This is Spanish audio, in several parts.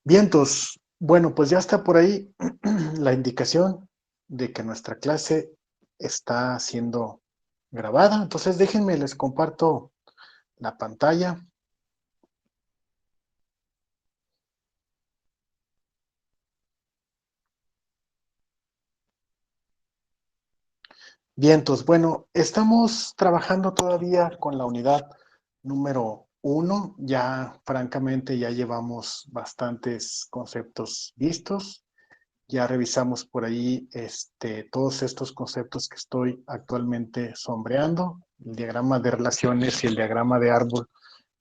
Vientos, bueno, pues ya está por ahí la indicación de que nuestra clase está siendo grabada. Entonces déjenme, les comparto la pantalla. Vientos, bueno, estamos trabajando todavía con la unidad número 1. Ya, francamente, ya llevamos bastantes conceptos vistos. Ya revisamos por ahí todos estos conceptos que estoy actualmente sombreando. El diagrama de relaciones y el diagrama de árbol.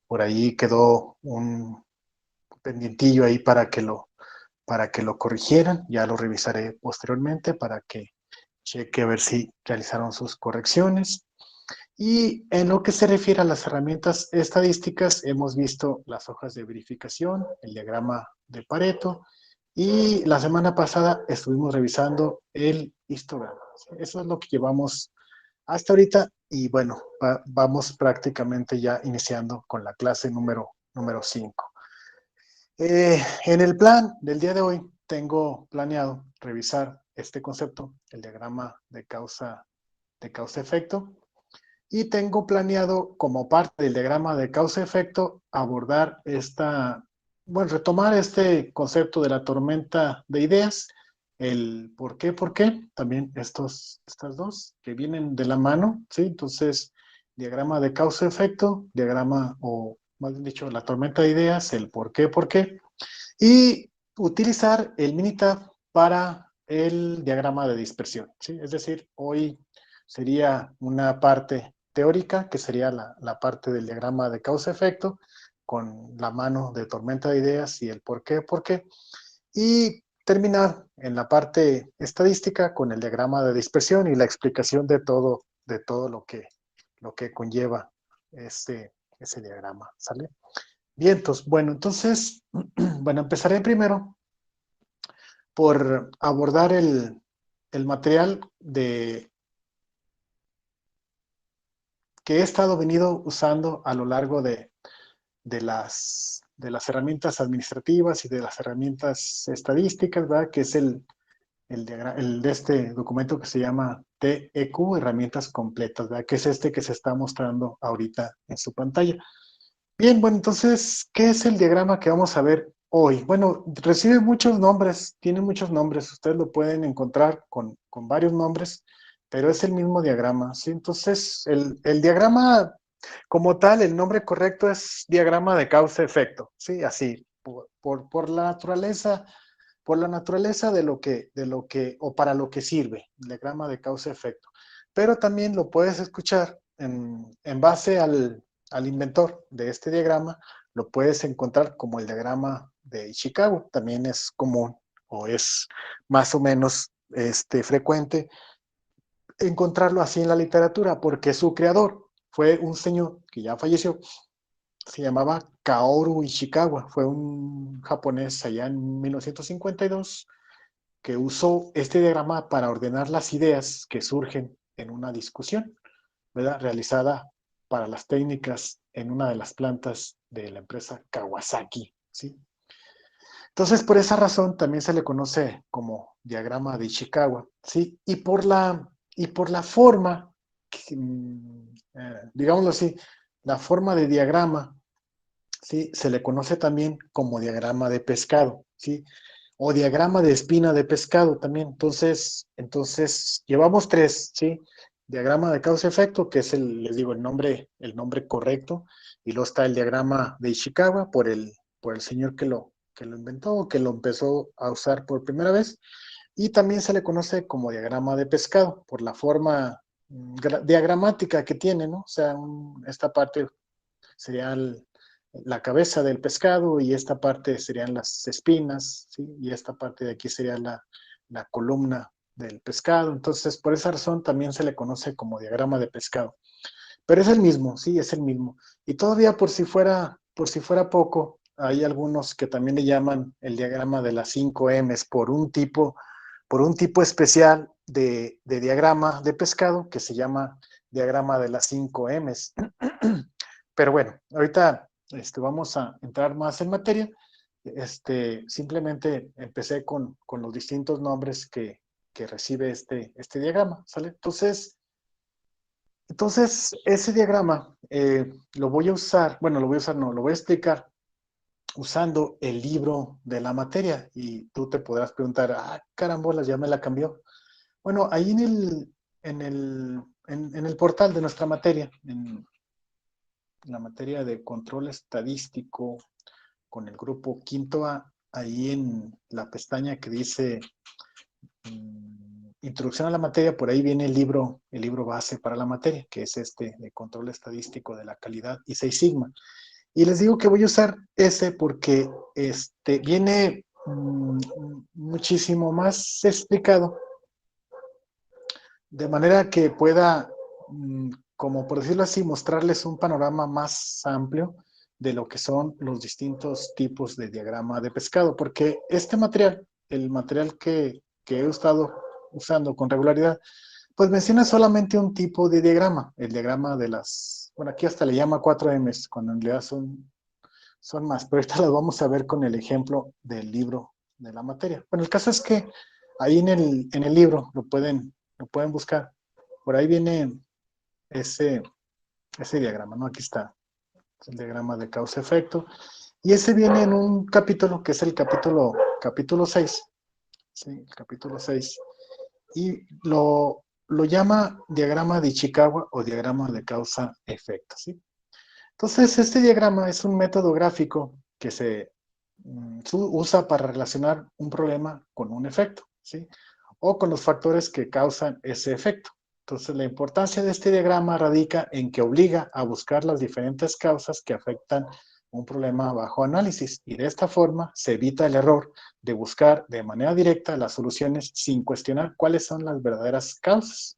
Por ahí quedó un pendientillo ahí para que lo corrigieran. Ya lo revisaré posteriormente para que cheque a ver si realizaron sus correcciones. Y en lo que se refiere a las herramientas estadísticas, hemos visto las hojas de verificación, el diagrama de Pareto, y la semana pasada estuvimos revisando el histograma. Eso es lo que llevamos hasta ahorita, y bueno, vamos prácticamente ya iniciando con la clase número 5. En el plan del día de hoy tengo planeado revisar este concepto, el diagrama de causa-efecto, y tengo planeado como parte del diagrama de causa-efecto abordar retomar este concepto de la tormenta de ideas, el por qué, también estas dos que vienen de la mano, ¿sí? Entonces, diagrama de causa-efecto, diagrama, o más bien dicho, la tormenta de ideas, el por qué, y utilizar el Minitab para el diagrama de dispersión, ¿sí? Es decir, hoy sería una parte teórica, que sería la parte del diagrama de causa-efecto, con la mano de tormenta de ideas y el por qué, y terminar en la parte estadística con el diagrama de dispersión y la explicación de todo lo que conlleva ese diagrama, ¿sale? Vientos. Bueno, entonces, bueno, empezaré primero por abordar el material que he estado venido usando a lo largo de las herramientas administrativas y de las herramientas estadísticas, ¿verdad? Que es el de este documento que se llama TEQ, herramientas completas, ¿verdad? Que es este que se está mostrando ahorita en su pantalla. Bien, bueno, entonces, ¿qué es el diagrama que vamos a ver hoy? Bueno, recibe muchos nombres, tiene muchos nombres, ustedes lo pueden encontrar con varios nombres, pero es el mismo diagrama, ¿sí? Entonces, el diagrama como tal, el nombre correcto es diagrama de causa-efecto, ¿sí? Así, por la naturaleza o para lo que sirve, el diagrama de causa-efecto. Pero también lo puedes escuchar en base al inventor de este diagrama, lo puedes encontrar como el diagrama de Chicago. También es común o es más o menos frecuente encontrarlo así en la literatura, porque su creador fue un señor que ya falleció, se llamaba Kaoru Ishikawa, fue un japonés allá en 1952 que usó este diagrama para ordenar las ideas que surgen en una discusión, ¿verdad? Realizada para las técnicas en una de las plantas de la empresa Kawasaki, ¿sí? Entonces, por esa razón también se le conoce como diagrama de Ishikawa, ¿sí? Y por la forma, digámoslo así, la forma de diagrama, ¿sí? Se le conoce también como diagrama de pescado, ¿sí? O diagrama de espina de pescado también. Entonces llevamos tres, ¿sí? Diagrama de causa-efecto, que es les digo, el nombre correcto, y luego está el diagrama de Ishikawa por el señor que lo inventó, que lo empezó a usar por primera vez, y también se le conoce como diagrama de pescado, por la forma diagramática que tiene, ¿no? O sea, esta parte sería la cabeza del pescado y esta parte serían las espinas, ¿sí? Y esta parte de aquí sería la columna del pescado. Entonces, por esa razón también se le conoce como diagrama de pescado. Pero es el mismo, sí, es el mismo. Y todavía por si fuera poco, hay algunos que también le llaman el diagrama de las 5 M's por un tipo especial de diagrama de pescado que se llama diagrama de las 5 M's. Pero bueno, ahorita vamos a entrar más en materia simplemente empecé con los distintos nombres que recibe este diagrama, ¿sale? Entonces ese diagrama lo voy a usar, bueno, no, lo voy a explicar usando el libro de la materia. Y tú te podrás preguntar, carambolas, ya me la cambió. Bueno, ahí en el portal de nuestra materia, en la materia de control estadístico, con el grupo quinto A, ahí en la pestaña que dice Introducción a la materia, por ahí viene el libro base para la materia, que es este de control estadístico de la calidad y 6 sigma. Y les digo que voy a usar ese porque viene muchísimo más explicado, de manera que pueda, como por decirlo así, mostrarles un panorama más amplio de lo que son los distintos tipos de diagrama de pescado, porque este material, el material que he estado usando con regularidad, pues menciona solamente un tipo de diagrama, el diagrama de bueno, aquí hasta le llama 4Ms, cuando en realidad son más, pero ahorita las vamos a ver con el ejemplo del libro de la materia. Bueno, el caso es que ahí en el libro lo pueden buscar. Por ahí viene ese diagrama, ¿no? Aquí está, es el diagrama de causa-efecto. Y ese viene en un capítulo que es el capítulo 6. ¿Sí? El capítulo 6. Y lo llama diagrama de Ishikawa o diagrama de causa-efecto, ¿sí? Entonces, este diagrama es un método gráfico que se usa para relacionar un problema con un efecto, ¿sí? O con los factores que causan ese efecto. Entonces, la importancia de este diagrama radica en que obliga a buscar las diferentes causas que afectan un problema bajo análisis, y de esta forma se evita el error de buscar de manera directa las soluciones sin cuestionar cuáles son las verdaderas causas.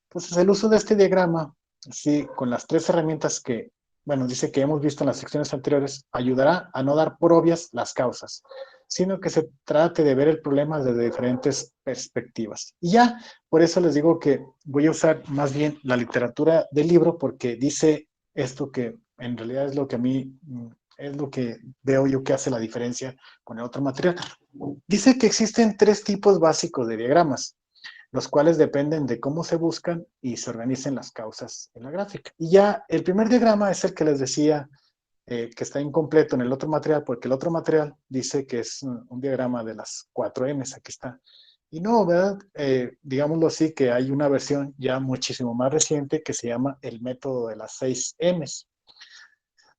Entonces, el uso de este diagrama, sí, con las 3 herramientas que, bueno, dice que hemos visto en las secciones anteriores, ayudará a no dar por obvias las causas, sino que se trate de ver el problema desde diferentes perspectivas. Y ya, por eso les digo que voy a usar más bien la literatura del libro, porque dice esto que en realidad es lo que a mí, es lo que veo yo que hace la diferencia con el otro material. Dice que existen 3 tipos básicos de diagramas, los cuales dependen de cómo se buscan y se organicen las causas en la gráfica. Y ya el primer diagrama es el que les decía que está incompleto en el otro material, porque el otro material dice que es un diagrama de las 4Ms, aquí está. Y no, ¿verdad? Digámoslo así, que hay una versión ya muchísimo más reciente que se llama el método de las 6Ms.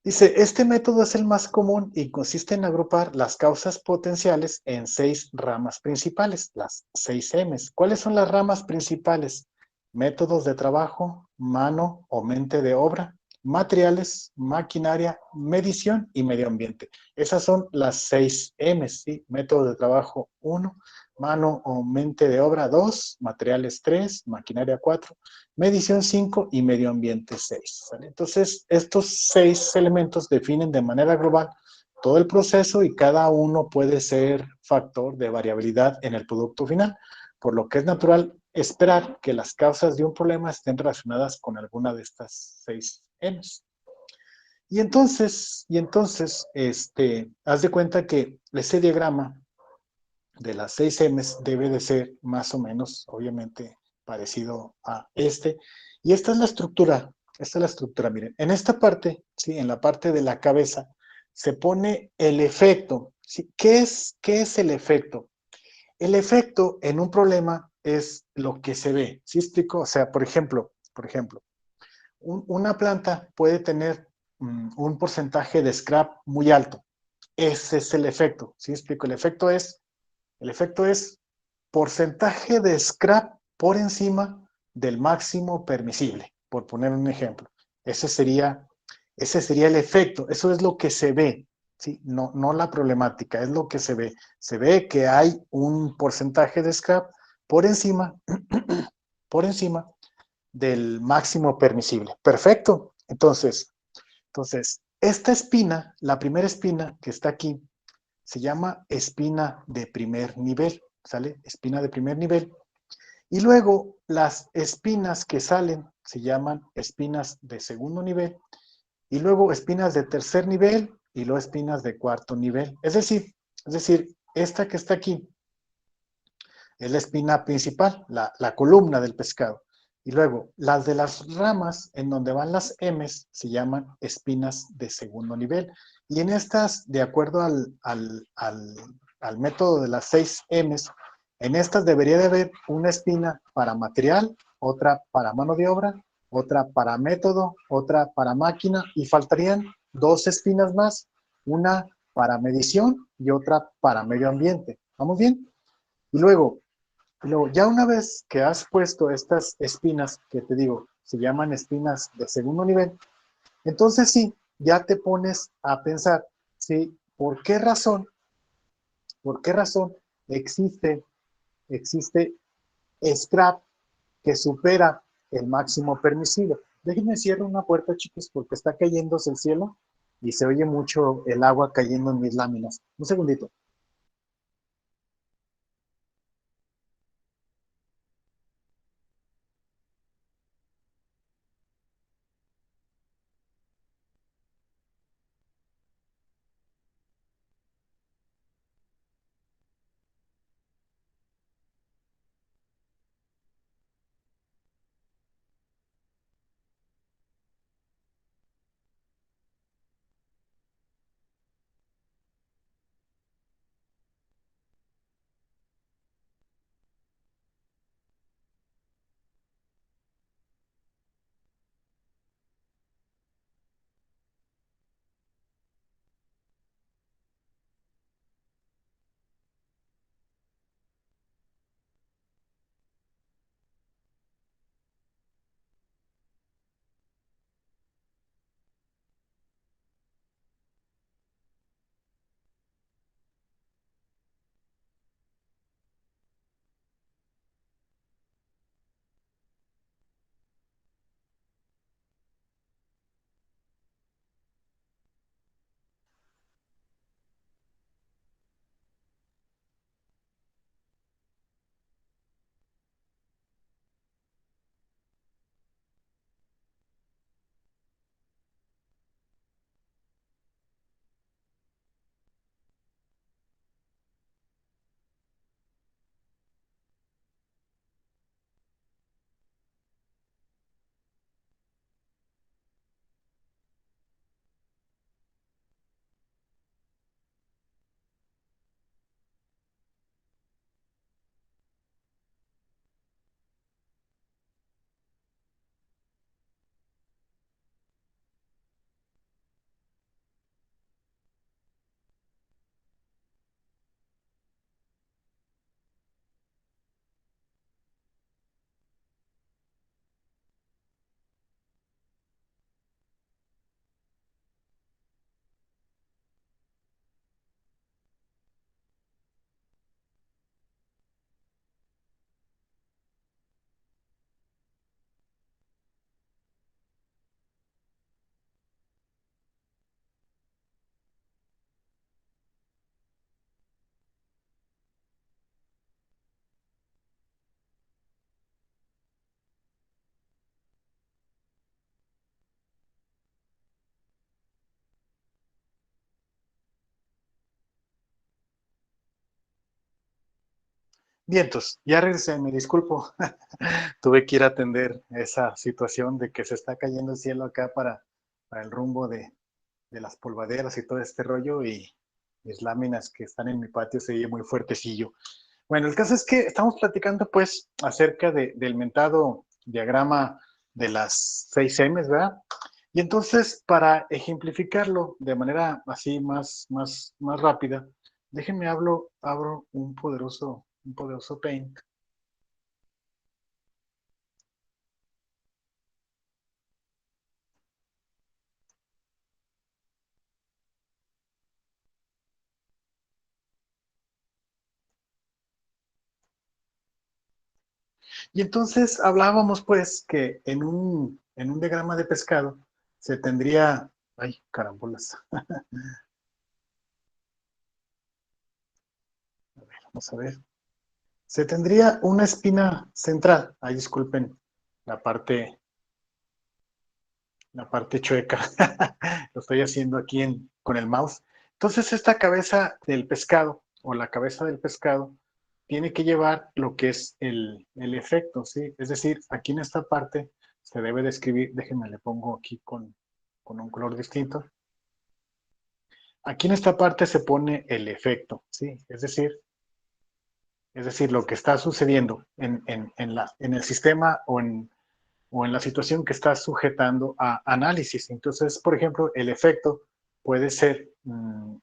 Dice, este método es el más común y consiste en agrupar las causas potenciales en 6 ramas principales, las 6Ms. ¿Cuáles son las ramas principales? Métodos de trabajo, mano o mente de obra, materiales, maquinaria, medición y medio ambiente. Esas son las 6Ms, ¿sí? Métodos de trabajo 1, mano o mente de obra 2, materiales 3, maquinaria 4, medición 5 y medio ambiente 6. ¿Sale? Entonces, estos 6 elementos definen de manera global todo el proceso y cada uno puede ser factor de variabilidad en el producto final, por lo que es natural esperar que las causas de un problema estén relacionadas con alguna de estas 6 M's. Y entonces, haz de cuenta que ese diagrama de las 6 M's debe de ser más o menos, obviamente, parecido a este. Y esta es la estructura, miren. En esta parte, ¿sí? En la parte de la cabeza, se pone el efecto. ¿Sí? ¿Qué es el efecto? El efecto en un problema es lo que se ve. ¿Sí explico? O sea, por ejemplo, una planta puede tener un porcentaje de scrap muy alto. Ese es el efecto. ¿Sí explico? El efecto es porcentaje de scrap por encima del máximo permisible, por poner un ejemplo. Ese sería, ese sería el efecto, eso es lo que se ve, ¿sí? No la problemática, es lo que se ve. Se ve que hay un porcentaje de scrap por encima, por encima del máximo permisible. Perfecto. Entonces, esta espina, la primera espina que está aquí, se llama espina de primer nivel, ¿sale? Espina de primer nivel. Y luego las espinas que salen se llaman espinas de segundo nivel. Y luego espinas de tercer nivel, y luego espinas de cuarto nivel. Es decir, esta que está aquí es la espina principal, la columna del pescado. Y luego, las de las ramas, en donde van las M's, se llaman espinas de segundo nivel. Y en estas, de acuerdo al método de las 6 M's, en estas debería de haber una espina para material, otra para mano de obra, otra para método, otra para máquina, y faltarían dos espinas más, una para medición y otra para medio ambiente. ¿Vamos bien? Y luego, ya una vez que has puesto estas espinas, que te digo, se llaman espinas de segundo nivel, entonces sí, ya te pones a pensar, sí, por qué razón existe, existe scrap que supera el máximo permisible? Déjenme cierrar una puerta, chicos, porque está cayéndose el cielo y se oye mucho el agua cayendo en mis láminas. Un segundito. Vientos, ya regresé, me disculpo. Tuve que ir a atender esa situación de que se está cayendo el cielo acá para el rumbo de las polvaderas y todo este rollo, y mis láminas que están en mi patio se oye muy fuertecillo. Bueno, el caso es que estamos platicando pues acerca del mentado diagrama de las 6 M's, ¿verdad? Y entonces, para ejemplificarlo de manera así más rápida, déjenme abro un poderoso Paint. Y entonces hablábamos pues que en un diagrama de pescado se tendría, ay, carambolas, vamos a ver, se tendría una espina central, ay, disculpen la parte, la parte chueca, lo estoy haciendo aquí con el mouse. Entonces esta cabeza del pescado o la cabeza del pescado tiene que llevar lo que es el efecto, ¿sí? Es decir, aquí en esta parte se debe de escribir, déjenme le pongo aquí con un color distinto. Aquí en esta parte se pone el efecto, ¿sí? Es decir, lo que está sucediendo en el sistema o en la situación que está sujetando a análisis. Entonces, por ejemplo, el efecto puede ser un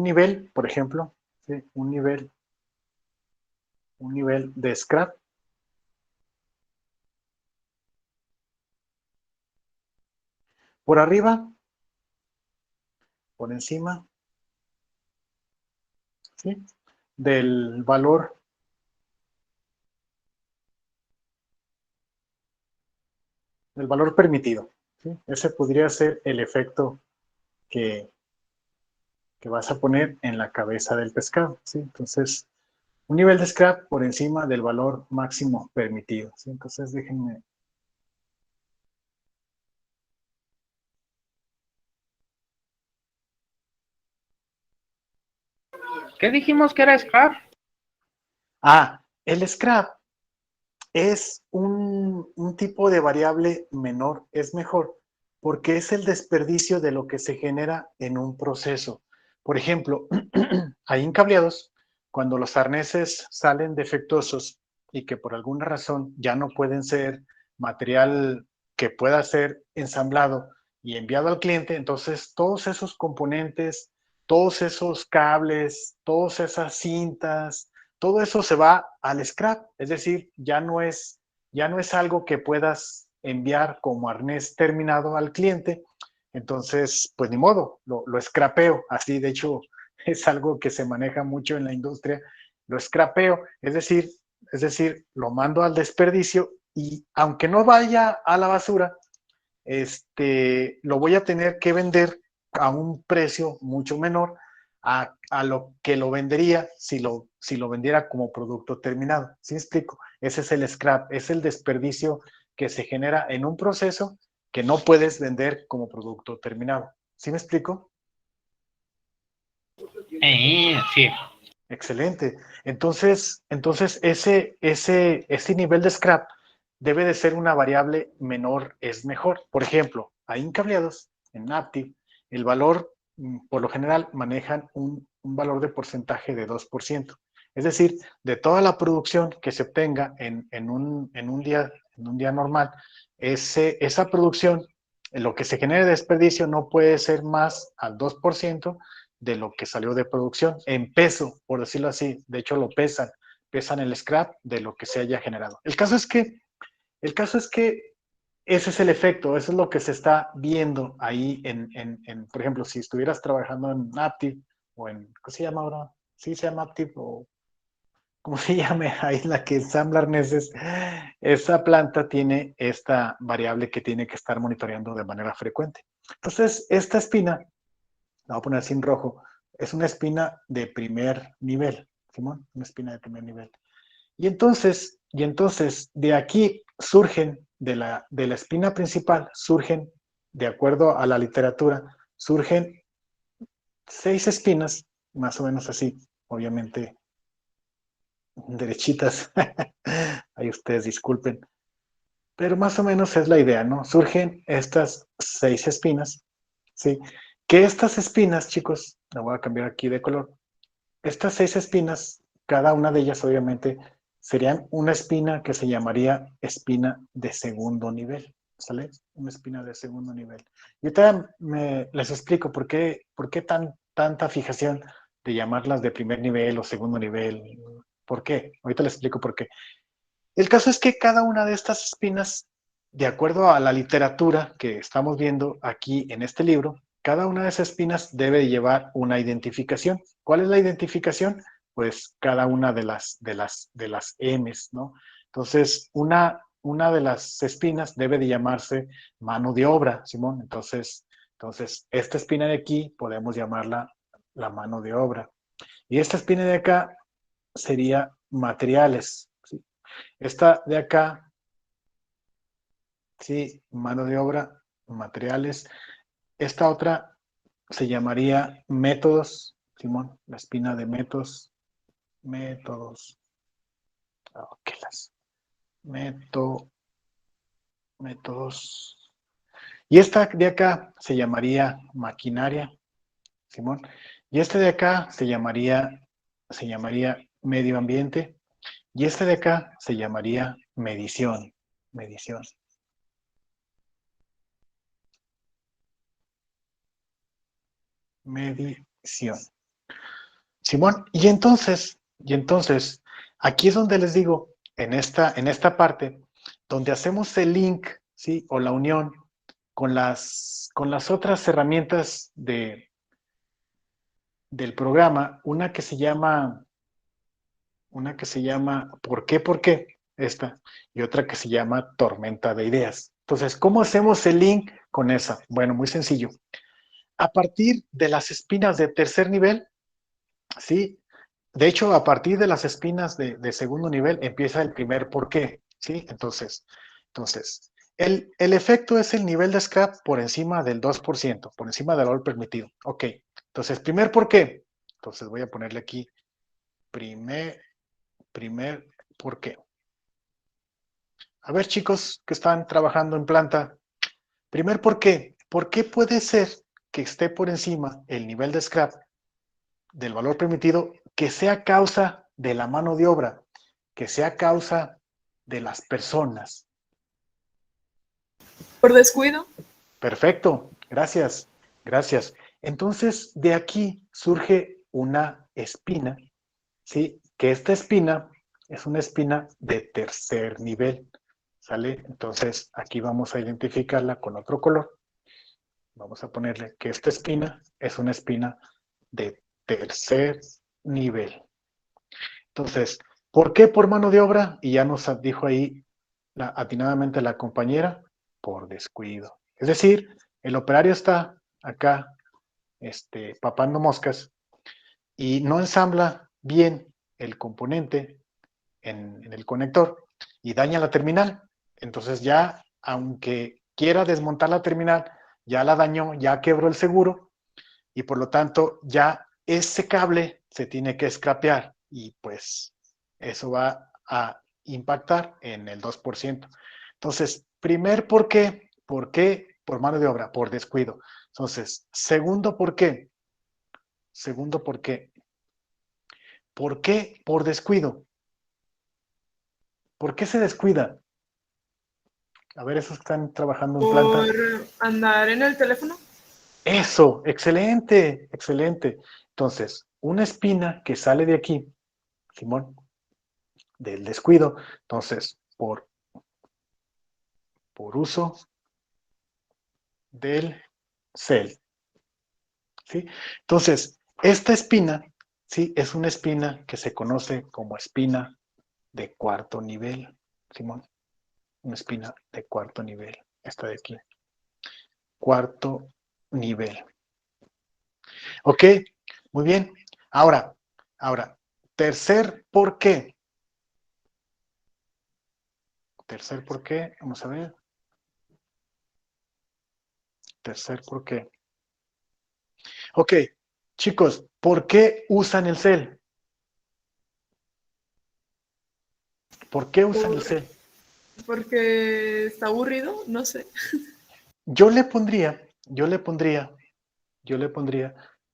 nivel, por ejemplo, ¿sí? Un nivel de scrap. Por arriba, por encima, ¿sí? Del valor permitido, ¿sí? Ese podría ser el efecto que, que vas a poner en la cabeza del pescado, ¿sí? Entonces, un nivel de scrap por encima del valor máximo permitido, ¿sí? Entonces, déjenme. ¿Qué dijimos que era scrap? El scrap es un tipo de variable menor, es mejor, porque es el desperdicio de lo que se genera en un proceso. Por ejemplo, hay encableados, cuando los arneses salen defectuosos y que por alguna razón ya no pueden ser material que pueda ser ensamblado y enviado al cliente, entonces todos esos componentes, todos esos cables, todas esas cintas, todo eso se va al scrap, es decir, ya no es algo que puedas enviar como arnés terminado al cliente, entonces, pues ni modo, lo scrapeo, así de hecho es algo que se maneja mucho en la industria, lo scrapeo, es decir, lo mando al desperdicio y aunque no vaya a la basura, lo voy a tener que vender a un precio mucho menor a lo que lo vendería si lo vendiera como producto terminado. ¿Sí me explico? Ese es el scrap, es el desperdicio que se genera en un proceso que no puedes vender como producto terminado. ¿Sí me explico? Sí. Excelente. Entonces ese nivel de scrap debe de ser una variable menor es mejor. Por ejemplo, ahí en cableados, en Aptiv, el valor, por lo general, manejan un valor de porcentaje de 2%. Es decir, de toda la producción que se obtenga en un día normal, esa producción, lo que se genere de desperdicio no puede ser más al 2% de lo que salió de producción, en peso, por decirlo así. De hecho, lo pesan el scrap de lo que se haya generado. El caso es que ese es el efecto, eso es lo que se está viendo ahí por ejemplo, si estuvieras trabajando en Aptiv o ¿qué se llama ahora? Sí, se llama Aptiv o ¿cómo se llame? Ahí la que ensambla arneses. Esa planta tiene esta variable que tiene que estar monitoreando de manera frecuente. Entonces, esta espina la voy a poner así en rojo, es una espina de primer nivel, Simón, una espina de primer nivel. Y entonces de aquí surgen, de la espina principal, surgen, de acuerdo a la literatura, surgen 6 espinas, más o menos así, obviamente derechitas, ahí ustedes disculpen, pero más o menos es la idea, ¿no? Surgen estas 6 espinas, ¿sí? Que estas espinas, chicos, la voy a cambiar aquí de color. Estas 6 espinas, cada una de ellas obviamente serían una espina que se llamaría espina de segundo nivel, ¿sale? Una espina de segundo nivel. Y ahorita les explico por qué tanta fijación de llamarlas de primer nivel o segundo nivel. ¿Por qué? Ahorita les explico por qué. El caso es que cada una de estas espinas, de acuerdo a la literatura que estamos viendo aquí en este libro, cada una de esas espinas debe llevar una identificación. ¿Cuál es la identificación? Pues cada una de las M's, ¿no? Entonces, una de las espinas debe de llamarse mano de obra, Simón. Entonces, esta espina de aquí podemos llamarla la mano de obra. Y esta espina de acá sería materiales, ¿sí? Esta de acá, sí, mano de obra, materiales. Esta otra se llamaría métodos, Simón, la espina de métodos. Ok, métodos. Y esta de acá se llamaría maquinaria, Simón. Y este de acá se llamaría medio ambiente. Y este de acá se llamaría medición. Medición. Medición. Simón, y entonces, aquí es donde les digo, en esta parte, donde hacemos el link, ¿sí? O la unión con las otras herramientas del programa, una que se llama ¿Por qué? ¿Por qué? Esta, y otra que se llama Tormenta de Ideas. Entonces, ¿cómo hacemos el link con esa? Bueno, muy sencillo. A partir de las espinas de tercer nivel, ¿sí? De hecho, a partir de las espinas de segundo nivel empieza el primer por qué, ¿sí? Entonces el efecto es el nivel de scrap por encima del 2%, por encima del valor permitido. Ok, entonces, primer por qué. Entonces voy a ponerle aquí primer por qué. A ver, chicos que están trabajando en planta, primer por qué. ¿Por qué puede ser que esté por encima el nivel de scrap del valor permitido que sea causa de la mano de obra, que sea causa de las personas? Por descuido. Perfecto, gracias, gracias. Entonces, de aquí surge una espina, ¿sí? Que esta espina es una espina de tercer nivel, ¿sale? Entonces, aquí vamos a identificarla con otro color. Vamos a ponerle que esta espina es una espina de tercer nivel. Entonces, ¿por qué por mano de obra? Y ya nos dijo ahí atinadamente la compañera, por descuido. Es decir, el operario está acá papando moscas y no ensambla bien el componente en el conector y daña la terminal. Entonces ya, aunque quiera desmontar la terminal, ya la dañó, ya quebró el seguro y por lo tanto ya ese cable se tiene que scrapear y pues eso va a impactar en el 2%. Entonces, primer ¿por qué? ¿Por qué? Por mano de obra, por descuido. Entonces, segundo ¿por qué? Segundo ¿por qué? ¿Por qué? Por descuido. ¿Por qué se descuida? A ver, esos que están trabajando en planta. Por andar en el teléfono. Eso, excelente, excelente. Entonces, una espina que sale de aquí, Simón, del descuido, entonces, por uso del cel, ¿sí? Entonces, esta espina, ¿sí? Es una espina que se conoce como espina de cuarto nivel, Simón, una espina de cuarto nivel, esta de aquí, cuarto nivel. Ok, muy bien. Ahora, tercer por qué. Tercer por qué, vamos a ver. Tercer por qué. Ok, chicos, ¿por qué usan el cel? ¿Por qué usan el cel? Porque está aburrido, no sé. Yo le pondría,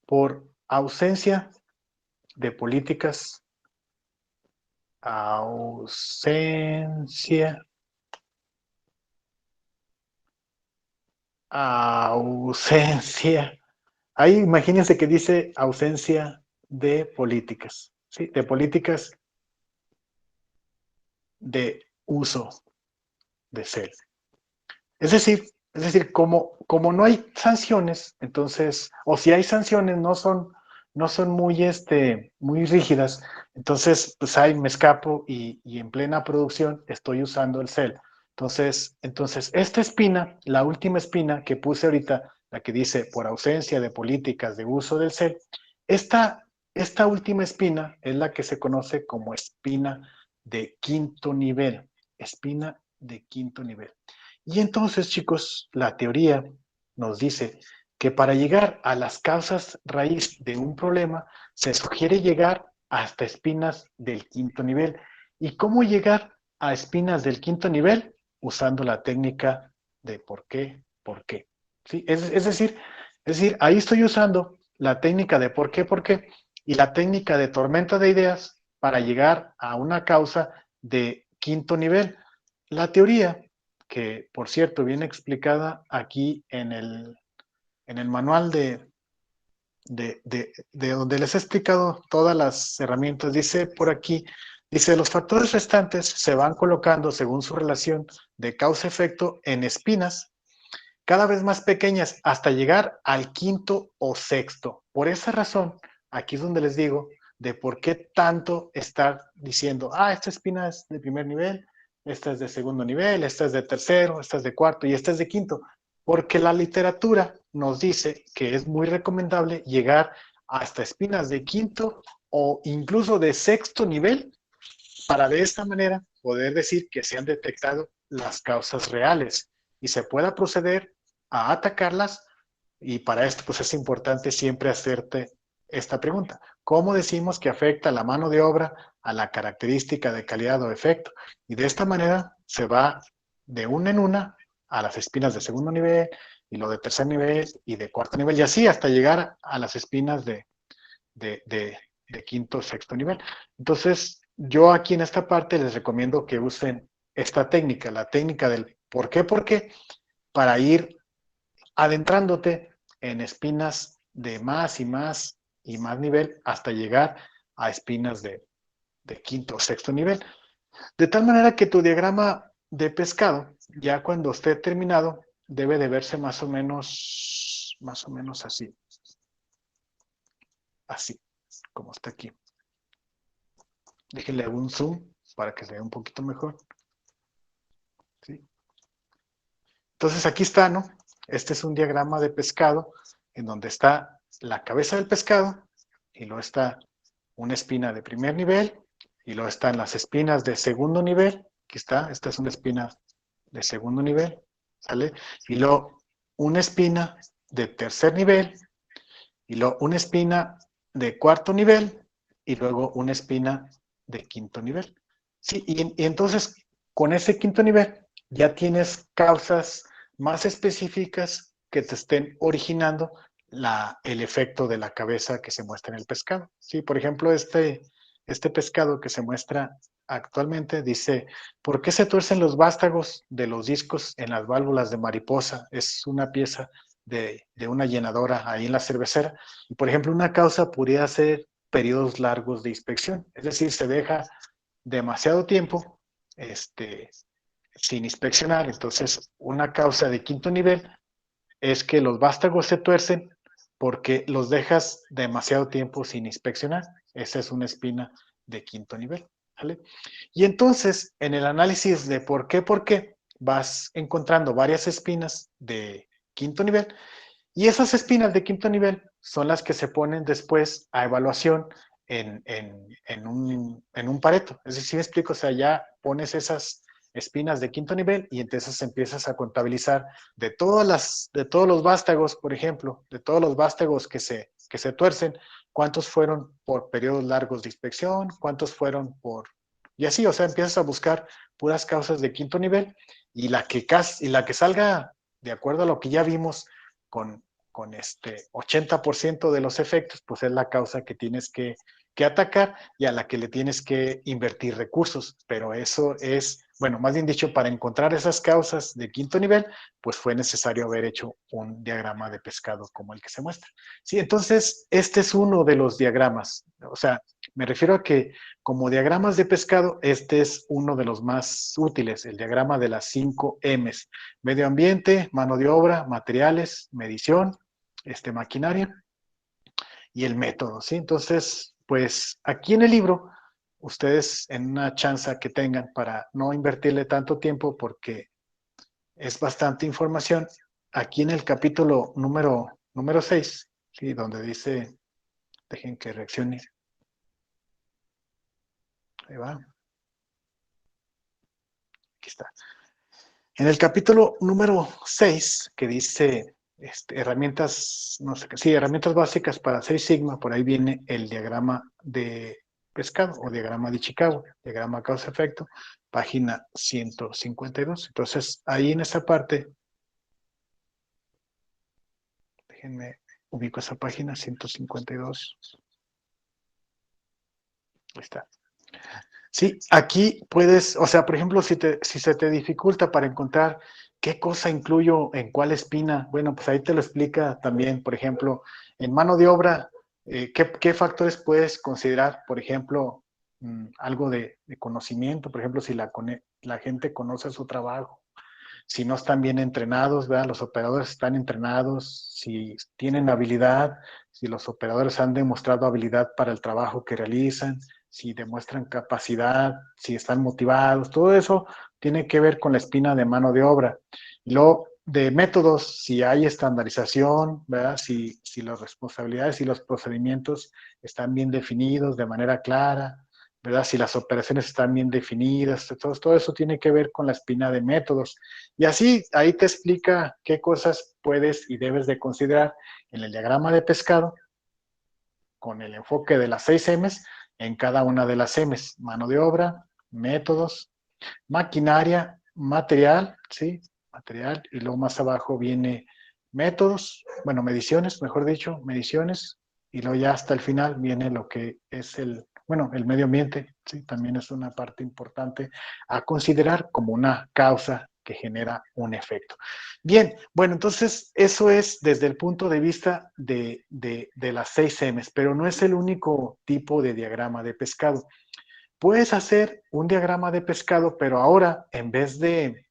por ausencia de políticas, ausencia ausencia. Ahí imagínense que dice ausencia de políticas, ¿sí? De políticas de uso de cel. Es decir, como no hay sanciones, entonces, o si hay sanciones, no son muy rígidas, entonces, pues ahí me escapo y en plena producción estoy usando el cel. Entonces, esta espina, la última espina que puse ahorita, la que dice por ausencia de políticas de uso del cel, esta última espina es la que se conoce como espina de quinto nivel, espina de quinto nivel. Y entonces, chicos, la teoría nos dice que para llegar a las causas raíz de un problema se sugiere llegar hasta espinas del quinto nivel. ¿Y cómo llegar a espinas del quinto nivel? Usando la técnica de por qué. ¿Sí? Es decir, ahí estoy usando la técnica de por qué, y la técnica de tormenta de ideas para llegar a una causa de quinto nivel. La teoría, que por cierto viene explicada aquí en el manual de donde les he explicado todas las herramientas, dice por aquí, dice, los factores restantes se van colocando según su relación de causa-efecto en espinas cada vez más pequeñas hasta llegar al quinto o sexto. Por esa razón, aquí es donde les digo de por qué tanto estar diciendo, esta espina es de primer nivel, esta es de segundo nivel, esta es de tercero, esta es de cuarto y esta es de quinto. Porque la literatura nos dice que es muy recomendable llegar hasta espinas de quinto o incluso de sexto nivel para de esta manera poder decir que se han detectado las causas reales y se pueda proceder a atacarlas. Y para esto pues es importante siempre hacerte esta pregunta: ¿cómo decimos que afecta la mano de obra a la característica de calidad o efecto? Y de esta manera se va de una en una a las espinas de segundo nivel y lo de tercer nivel y de cuarto nivel y así hasta llegar a las espinas de quinto o sexto nivel. Entonces, yo aquí en esta parte les recomiendo que usen esta técnica, la técnica del por qué, para ir adentrándote en espinas de más y más y más nivel hasta llegar a espinas de quinto o sexto nivel. De tal manera que tu diagrama de pescado, ya cuando esté terminado, debe de verse más o menos así, así, como está aquí. Déjenle un zoom para que se vea un poquito mejor. ¿Sí? Entonces aquí está, ¿no? Este es un diagrama de pescado en donde está la cabeza del pescado y luego está una espina de primer nivel y luego están las espinas de segundo nivel. Aquí está, esta es una espina de segundo nivel, ¿sale? Y luego una espina de tercer nivel y luego una espina de cuarto nivel y luego una espina de quinto nivel. Sí, y entonces con ese quinto nivel ya tienes causas más específicas que te estén originando el efecto de la cabeza que se muestra en el pescado. Sí, por ejemplo, este pescado que se muestra actualmente dice, ¿por qué se tuercen los vástagos de los discos en las válvulas de mariposa? Es una pieza de una llenadora ahí en la cervecera. Y, por ejemplo, una causa podría ser periodos largos de inspección, es decir, se deja demasiado tiempo sin inspeccionar. Entonces, una causa de quinto nivel es que los vástagos se tuercen porque los dejas demasiado tiempo sin inspeccionar. Esa es una espina de quinto nivel. ¿Vale? Y entonces, en el análisis de por qué, vas encontrando varias espinas de quinto nivel y esas espinas de quinto nivel son las que se ponen después a evaluación en un Pareto. Es decir, ¿me explico? O sea, ya pones esas espinas de quinto nivel y entonces empiezas a contabilizar de todos los vástagos, por ejemplo, de todos los vástagos que se tuercen, cuántos fueron por periodos largos de inspección, cuántos fueron por... Y así, o sea, empiezas a buscar puras causas de quinto nivel y la que salga de acuerdo a lo que ya vimos con este 80% de los efectos, pues es la causa que tienes que atacar y a la que le tienes que invertir recursos. Pero eso es, bueno, más bien dicho, para encontrar esas causas de quinto nivel, pues fue necesario haber hecho un diagrama de pescado como el que se muestra. Sí, entonces, este es uno de los diagramas. O sea, me refiero a que como diagramas de pescado, este es uno de los más útiles, el diagrama de las 5 M's. Medio ambiente, mano de obra, materiales, medición, maquinaria y el método, ¿sí? Entonces, pues aquí en el libro, ustedes en una chance que tengan para no invertirle tanto tiempo porque es bastante información, aquí en el capítulo número 6, ¿sí? Donde dice, dejen que reaccione, ahí va, aquí está. En el capítulo número 6, que dice herramientas, no sé, sí, herramientas básicas para Six Sigma, por ahí viene el diagrama de pescado o diagrama de Chicago, diagrama causa-efecto, página 152. Entonces, ahí en esa parte, déjenme ubico esa página 152. Ahí está. Sí, aquí puedes, o sea, por ejemplo, si se te dificulta para encontrar qué cosa incluyo en cuál espina, bueno, pues ahí te lo explica también, por ejemplo, en mano de obra, qué factores puedes considerar, por ejemplo, algo de conocimiento, por ejemplo, si la gente conoce su trabajo, si no están bien entrenados, ¿verdad? Los operadores están entrenados, si tienen habilidad, si los operadores han demostrado habilidad para el trabajo que realizan, si demuestran capacidad, si están motivados, todo eso tiene que ver con la espina de mano de obra. Y luego, de métodos, si hay estandarización, ¿verdad? Si las responsabilidades y los procedimientos están bien definidos de manera clara, ¿verdad? Si las operaciones están bien definidas, todo eso tiene que ver con la espina de métodos. Y así, ahí te explica qué cosas puedes y debes de considerar en el diagrama de pescado con el enfoque de las 6 M's en cada una de las M's. Mano de obra, métodos, maquinaria, material, ¿sí? Material, y luego más abajo viene métodos, bueno, mediciones, mejor dicho, mediciones, y luego ya hasta el final viene lo que es el medio ambiente, ¿sí? También es una parte importante a considerar como una causa que genera un efecto. Bien, bueno, entonces eso es desde el punto de vista de las 6 M's, pero no es el único tipo de diagrama de pescado. Puedes hacer un diagrama de pescado, pero ahora en vez de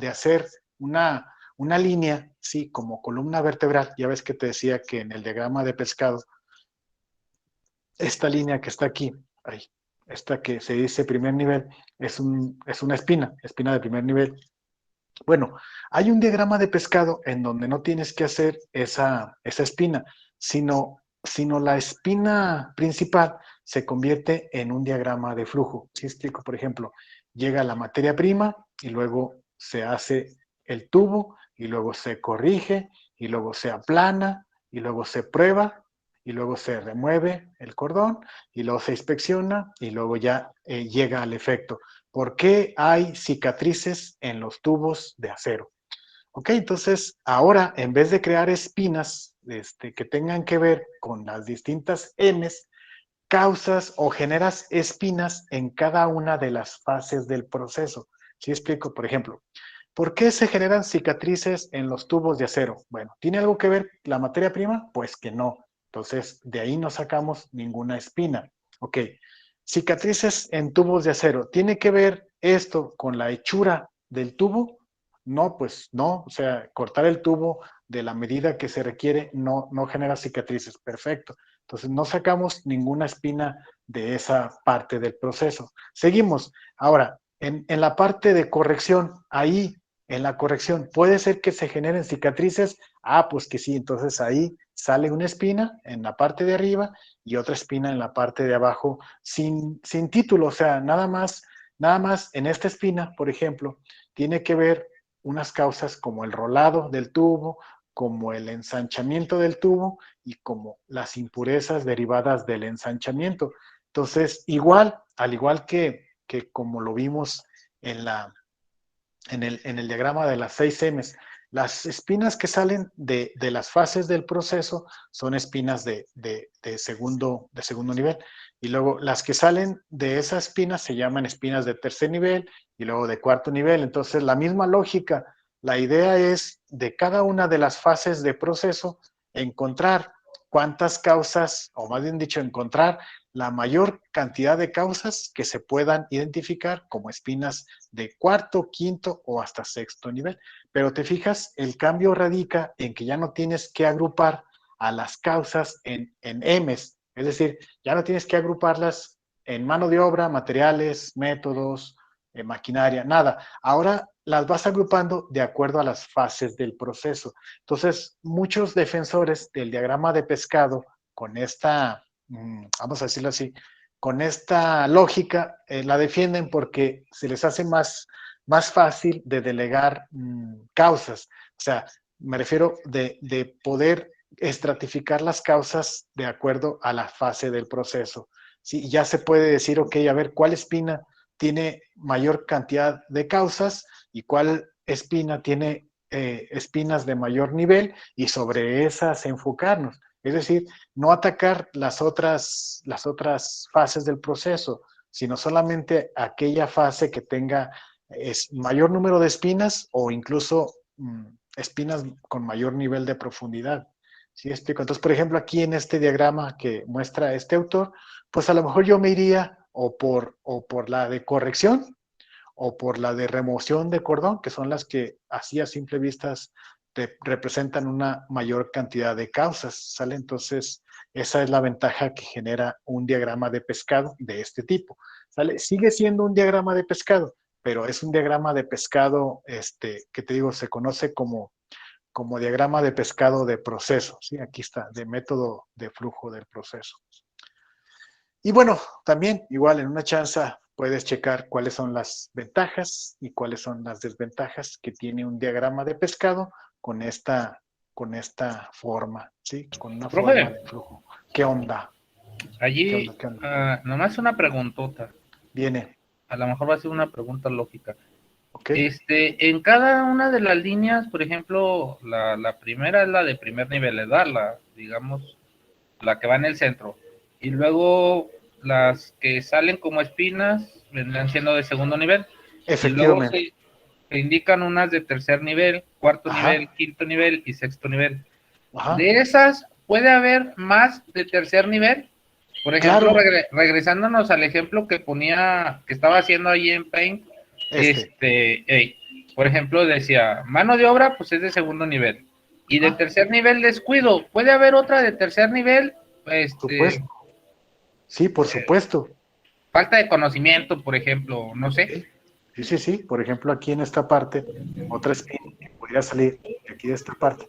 hacer una línea, sí, como columna vertebral, ya ves que te decía que en el diagrama de pescado, esta línea que está aquí, ahí, esta que se dice primer nivel, es una espina de primer nivel. Bueno, hay un diagrama de pescado en donde no tienes que hacer esa espina, sino la espina principal se convierte en un diagrama de flujo. Si explico, por ejemplo, llega la materia prima y luego se hace el tubo y luego se corrige y luego se aplana y luego se prueba y luego se remueve el cordón y luego se inspecciona y luego ya llega al efecto. ¿Por qué hay cicatrices en los tubos de acero? Ok, entonces ahora en vez de crear espinas que tengan que ver con las distintas M's, causas o generas espinas en cada una de las fases del proceso. ¿Sí explico? Por ejemplo, ¿por qué se generan cicatrices en los tubos de acero? Bueno, ¿tiene algo que ver la materia prima? Pues que no. Entonces, de ahí no sacamos ninguna espina. Ok, cicatrices en tubos de acero. ¿Tiene que ver esto con la hechura del tubo? No, pues no. O sea, cortar el tubo de la medida que se requiere no genera cicatrices. Perfecto. Entonces, no sacamos ninguna espina de esa parte del proceso. Seguimos. Ahora, en la parte de corrección, ahí en la corrección, ¿puede ser que se generen cicatrices? Ah, pues que sí, entonces ahí sale una espina en la parte de arriba y otra espina en la parte de abajo sin título, o sea, nada más en esta espina, por ejemplo, tiene que ver unas causas como el rolado del tubo, como el ensanchamiento del tubo y como las impurezas derivadas del ensanchamiento. Entonces, al igual que como lo vimos en el diagrama de las 6 M's. Las espinas que salen de las fases del proceso son espinas de segundo nivel. Y luego las que salen de esas espinas se llaman espinas de tercer nivel y luego de cuarto nivel. Entonces, la misma lógica, la idea es de cada una de las fases de proceso encontrar cuántas causas, o más bien dicho, encontrar la mayor cantidad de causas que se puedan identificar como espinas de cuarto, quinto o hasta sexto nivel. Pero te fijas, el cambio radica en que ya no tienes que agrupar a las causas en M's, es decir, ya no tienes que agruparlas en mano de obra, materiales, métodos, maquinaria, nada. Ahora las vas agrupando de acuerdo a las fases del proceso. Entonces, muchos defensores del diagrama de pescado con esta, vamos a decirlo así, con esta lógica la defienden porque se les hace más fácil de delegar causas. O sea, me refiero de poder estratificar las causas de acuerdo a la fase del proceso. ¿Sí? Ya se puede decir, ok, a ver, ¿cuál espina tiene mayor cantidad de causas y cuál espina tiene espinas de mayor nivel y sobre esas enfocarnos? Es decir, no atacar las otras fases del proceso, sino solamente aquella fase que tenga mayor número de espinas o incluso espinas con mayor nivel de profundidad. ¿Sí explico? Entonces, por ejemplo, aquí en este diagrama que muestra este autor, pues a lo mejor yo me iría o por la de corrección o por la de remoción de cordón, que son las que así a simple vista representan una mayor cantidad de causas, ¿sale? Entonces, esa es la ventaja que genera un diagrama de pescado de este tipo, ¿sale? Sigue siendo un diagrama de pescado, pero es un diagrama de pescado, que te digo, se conoce como diagrama de pescado de proceso, ¿sí? Aquí está, de método de flujo del proceso. Y bueno, también igual en una chanza puedes checar cuáles son las ventajas y cuáles son las desventajas que tiene un diagrama de pescado con esta forma, ¿sí? Con una forma Profe, de flujo. ¿Qué onda? ¿Qué onda? allí ¿Qué onda? nomás una preguntota. Viene, A lo mejor va a ser una pregunta lógica. ¿ok? En cada una de las líneas, por ejemplo, la primera es la de primer nivel, ¿verdad? Digamos, la que va en el centro. Y luego las que salen como espinas vendrán siendo de segundo nivel. Y luego Efectivamente. se indican unas de tercer nivel, cuarto nivel, Ajá, quinto nivel y sexto nivel. ajá. De esas, ¿puede haber más de tercer nivel? Por ejemplo, Claro, regresándonos al ejemplo que ponía, que estaba haciendo ahí en Paint, por ejemplo, decía, mano de obra, pues es de segundo nivel. Y de ah, tercer nivel, descuido. ¿Puede haber otra de tercer nivel? por supuesto. Sí, por supuesto. Falta de conocimiento, por ejemplo, no sé. Sí, sí, sí, sí. Por ejemplo, aquí en esta parte, otra espina que podría salir de aquí de esta parte,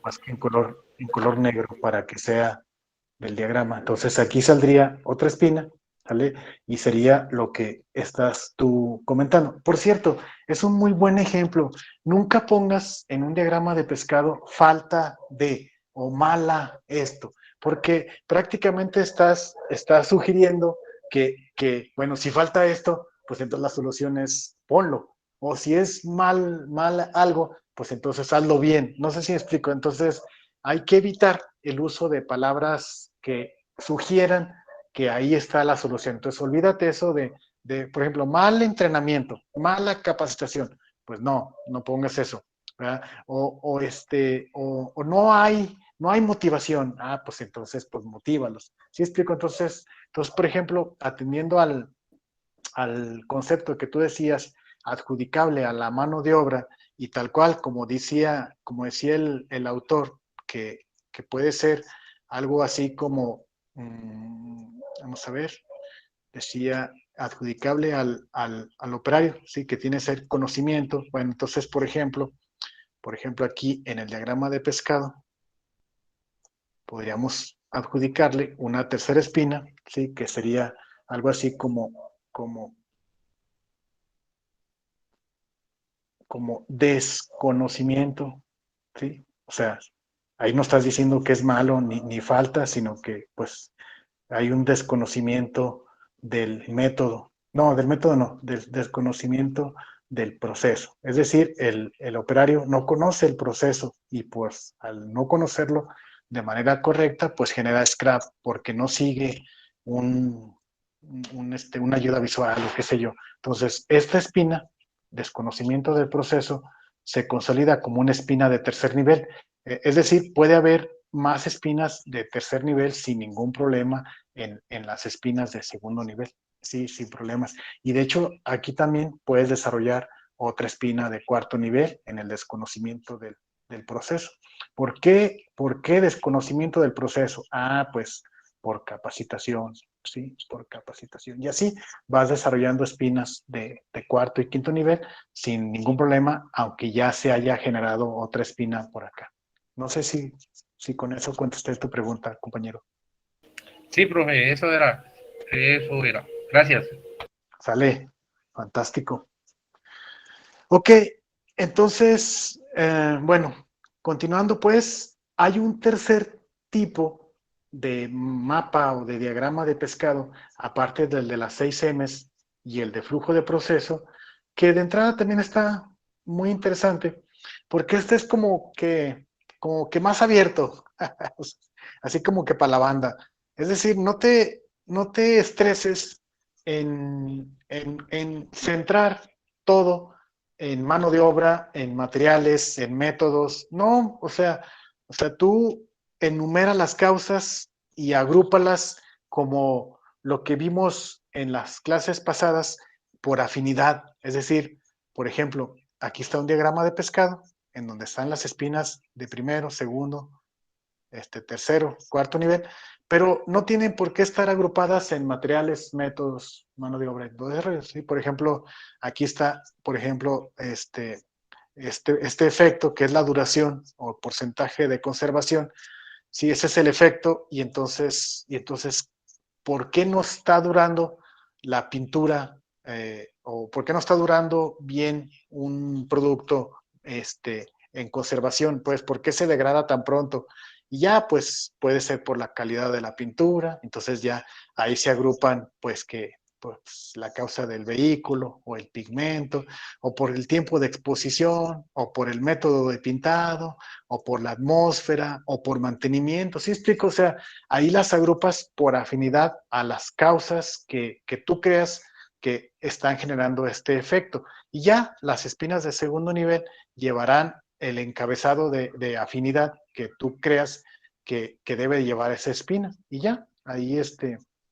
más que en color negro para que sea del diagrama. Entonces aquí saldría otra espina, ¿sale? Y sería lo que estás tú comentando. Por cierto, es un muy buen ejemplo. Nunca pongas en un diagrama de pescado falta de o mala esto, porque prácticamente estás sugiriendo bueno, si falta esto, pues entonces la solución es ponlo. O si es mal algo, pues entonces hazlo bien. No sé si me explico. Entonces, hay que evitar el uso de palabras que sugieran que ahí está la solución. Entonces, olvídate eso por ejemplo, mal entrenamiento, mala capacitación. Pues no pongas eso. ¿Verdad? O no hay motivación. Ah, pues entonces, pues motívalos. ¿Sí explico? Entonces, por ejemplo, atendiendo al concepto que tú decías, adjudicable a la mano de obra, y tal cual, como decía el autor, que puede ser algo así como, vamos a ver, decía adjudicable al operario, ¿sí? Que tiene ese conocimiento. Bueno, entonces, por ejemplo, aquí en el diagrama de pescado, podríamos adjudicarle una tercera espina, ¿sí? Que sería algo así como desconocimiento, ¿sí? O sea, ahí no estás diciendo que es malo ni falta, sino que pues hay un desconocimiento del método. No, del método no, del desconocimiento del proceso. Es decir, el operario no conoce el proceso y pues al no conocerlo de manera correcta, pues genera scrap porque no sigue una ayuda visual o qué sé yo. Entonces, esta espina, desconocimiento del proceso, se consolida como una espina de tercer nivel. Es decir, puede haber más espinas de tercer nivel sin ningún problema en las espinas de segundo nivel, sí, sin problemas. Y de hecho, aquí también puedes desarrollar otra espina de cuarto nivel en el desconocimiento del proceso. ¿Por qué desconocimiento del proceso? Ah, pues por capacitación, ¿sí? Por capacitación. Y así vas desarrollando espinas de cuarto y quinto nivel sin ningún problema, aunque ya se haya generado otra espina por acá. No sé si con eso contesté tu pregunta, compañero. Sí, profe, eso era. Eso era. Gracias. Sale, fantástico. Ok, entonces, Bueno, continuando pues, hay un tercer tipo de mapa o de diagrama de pescado, aparte del de las 6 M's y el de flujo de proceso, que de entrada también está muy interesante, porque este es como que más abierto, así como que para la banda. Es decir, no te estreses en centrar todo en mano de obra, en materiales, en métodos. No, o sea, tú enumera las causas y agrúpalas como lo que vimos en las clases pasadas por afinidad. Es decir, por ejemplo, aquí está un diagrama de pescado en donde están las espinas de primero, segundo, tercero, cuarto nivel, pero no tienen por qué estar agrupadas en materiales, métodos, mano de obra. Entonces, ¿sí? Por ejemplo, aquí está, por ejemplo, este efecto que es la duración o porcentaje de conservación. Si ese es el efecto, y entonces, ¿por qué no está durando la pintura o por qué no está durando bien un producto en conservación? Pues, ¿por qué se degrada tan pronto? Y ya, pues, puede ser por la calidad de la pintura, entonces ya ahí se agrupan, pues, que pues, la causa del vehículo o el pigmento, o por el tiempo de exposición, o por el método de pintado, o por la atmósfera, o por mantenimiento. ¿Sí explico? O sea, ahí las agrupas por afinidad a las causas que tú creas que están generando este efecto. Y ya las espinas de segundo nivel llevarán el encabezado de afinidad que tú creas que debe llevar esa espina. Y ya, ahí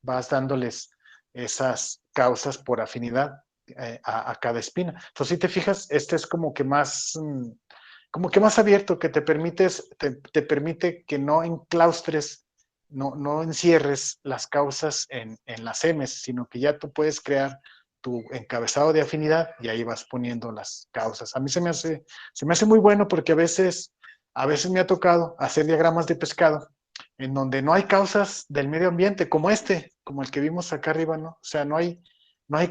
vas dándoles esas causas por afinidad a cada espina. Entonces, si te fijas, este es como que más abierto, que te permite que no enclaustres, no encierres las causas en las M's, sino que ya tú puedes crear tu encabezado de afinidad y ahí vas poniendo las causas. A mí se me hace muy bueno porque a veces me ha tocado hacer diagramas de pescado en donde no hay causas del medio ambiente, como el que vimos acá arriba, ¿no? O sea, no hay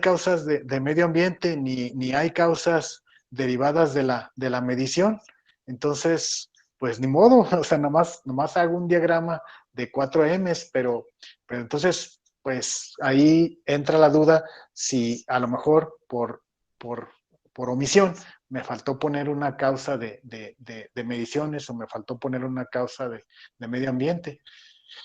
causas de medio ambiente ni hay causas derivadas de la medición. Entonces, pues ni modo, o sea, nomás hago un diagrama de 4 M's, pero entonces, pues ahí entra la duda si a lo mejor por, por omisión me faltó poner una causa de mediciones o me faltó poner una causa de medio ambiente.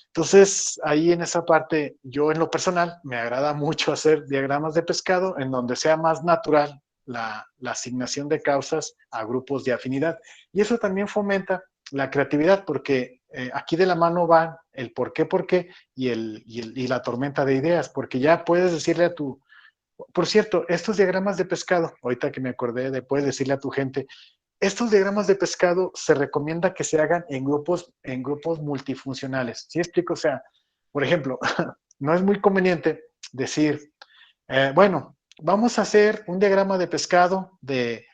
Entonces, ahí en esa parte, yo en lo personal me agrada mucho hacer diagramas de pescado en donde sea más natural la asignación de causas a grupos de afinidad. Y eso también fomenta la creatividad porque aquí de la mano van el por qué y la tormenta de ideas, porque ya puedes decirle a tu... Por cierto, estos diagramas de pescado, ahorita que me acordé de, puedes decirle a tu gente, estos diagramas de pescado se recomienda que se hagan en grupos multifuncionales. ¿Sí explico? O sea, por ejemplo, no es muy conveniente decir, bueno, vamos a hacer un diagrama de pescado de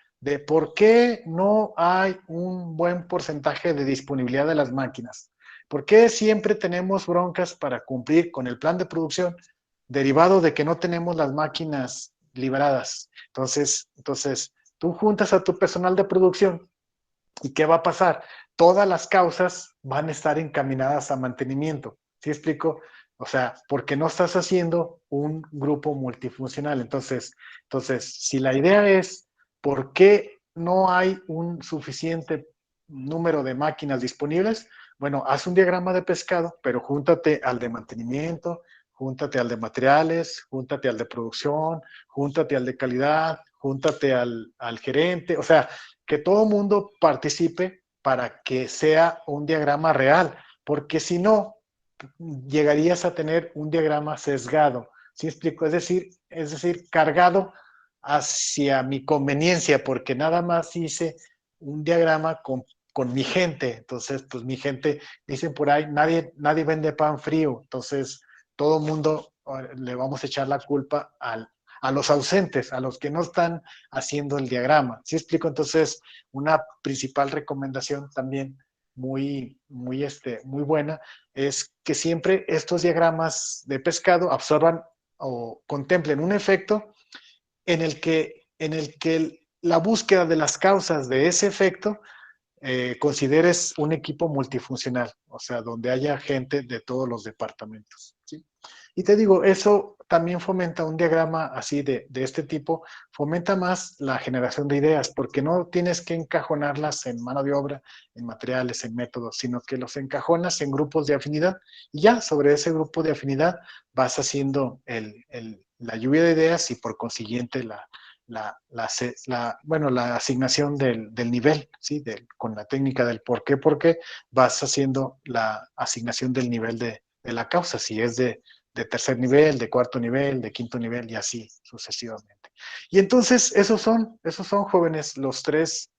por qué no hay un buen porcentaje de disponibilidad de las máquinas. ¿Por qué siempre tenemos broncas para cumplir con el plan de producción derivado de que no tenemos las máquinas liberadas? Entonces tú juntas a tu personal de producción y ¿qué va a pasar? Todas las causas van a estar encaminadas a mantenimiento. ¿Sí explico? O sea, porque no estás haciendo un grupo multifuncional. Entonces, si la idea es por qué no hay un suficiente número de máquinas disponibles, bueno, haz un diagrama de pescado, pero júntate al de mantenimiento, júntate al de materiales, júntate al de producción, júntate al de calidad, júntate al gerente, o sea, que todo mundo participe para que sea un diagrama real, porque si no, llegarías a tener un diagrama sesgado. ¿Sí explico? Es decir, cargado hacia mi conveniencia, porque nada más hice un diagrama con mi gente. Entonces, pues mi gente, dicen por ahí, nadie vende pan frío. Entonces, todo el mundo le vamos a echar la culpa a los ausentes, a los que no están haciendo el diagrama. ¿Sí explico? Entonces, una principal recomendación también muy buena es que siempre estos diagramas de pescado absorban o contemplen un efecto en el que la búsqueda de las causas de ese efecto, consideres un equipo multifuncional, o sea, donde haya gente de todos los departamentos, ¿sí? Y te digo, eso también fomenta un diagrama así de este tipo, fomenta más la generación de ideas, porque no tienes que encajonarlas en mano de obra, en materiales, en métodos, sino que los encajonas en grupos de afinidad y ya sobre ese grupo de afinidad vas haciendo la lluvia de ideas y por consiguiente bueno, la asignación del nivel, ¿sí? Con la técnica del por qué, vas haciendo la asignación del nivel de la causa, si es de tercer nivel, de cuarto nivel, de quinto nivel y así sucesivamente. Y entonces esos son jóvenes, los tres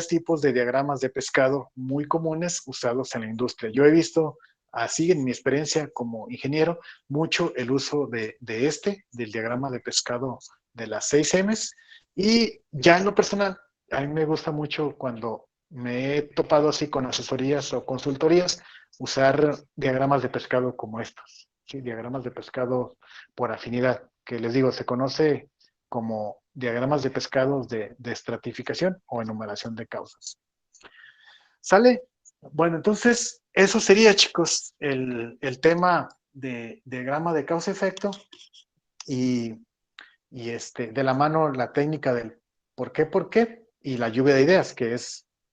tipos de diagramas de pescado muy comunes usados en la industria. Yo he visto así en mi experiencia como ingeniero mucho el uso del diagrama de pescado de las 6Ms y ya en lo personal, a mí me gusta mucho cuando me he topado así con asesorías o consultorías, usar diagramas de pescado como estos, ¿sí? Diagramas de pescado por afinidad, que les digo, se conoce como diagramas de pescados de estratificación o enumeración de causas. ¿Sale? Bueno, entonces, eso sería, chicos, el tema de diagrama de causa-efecto y, de la mano la técnica del por qué, y la lluvia de ideas, que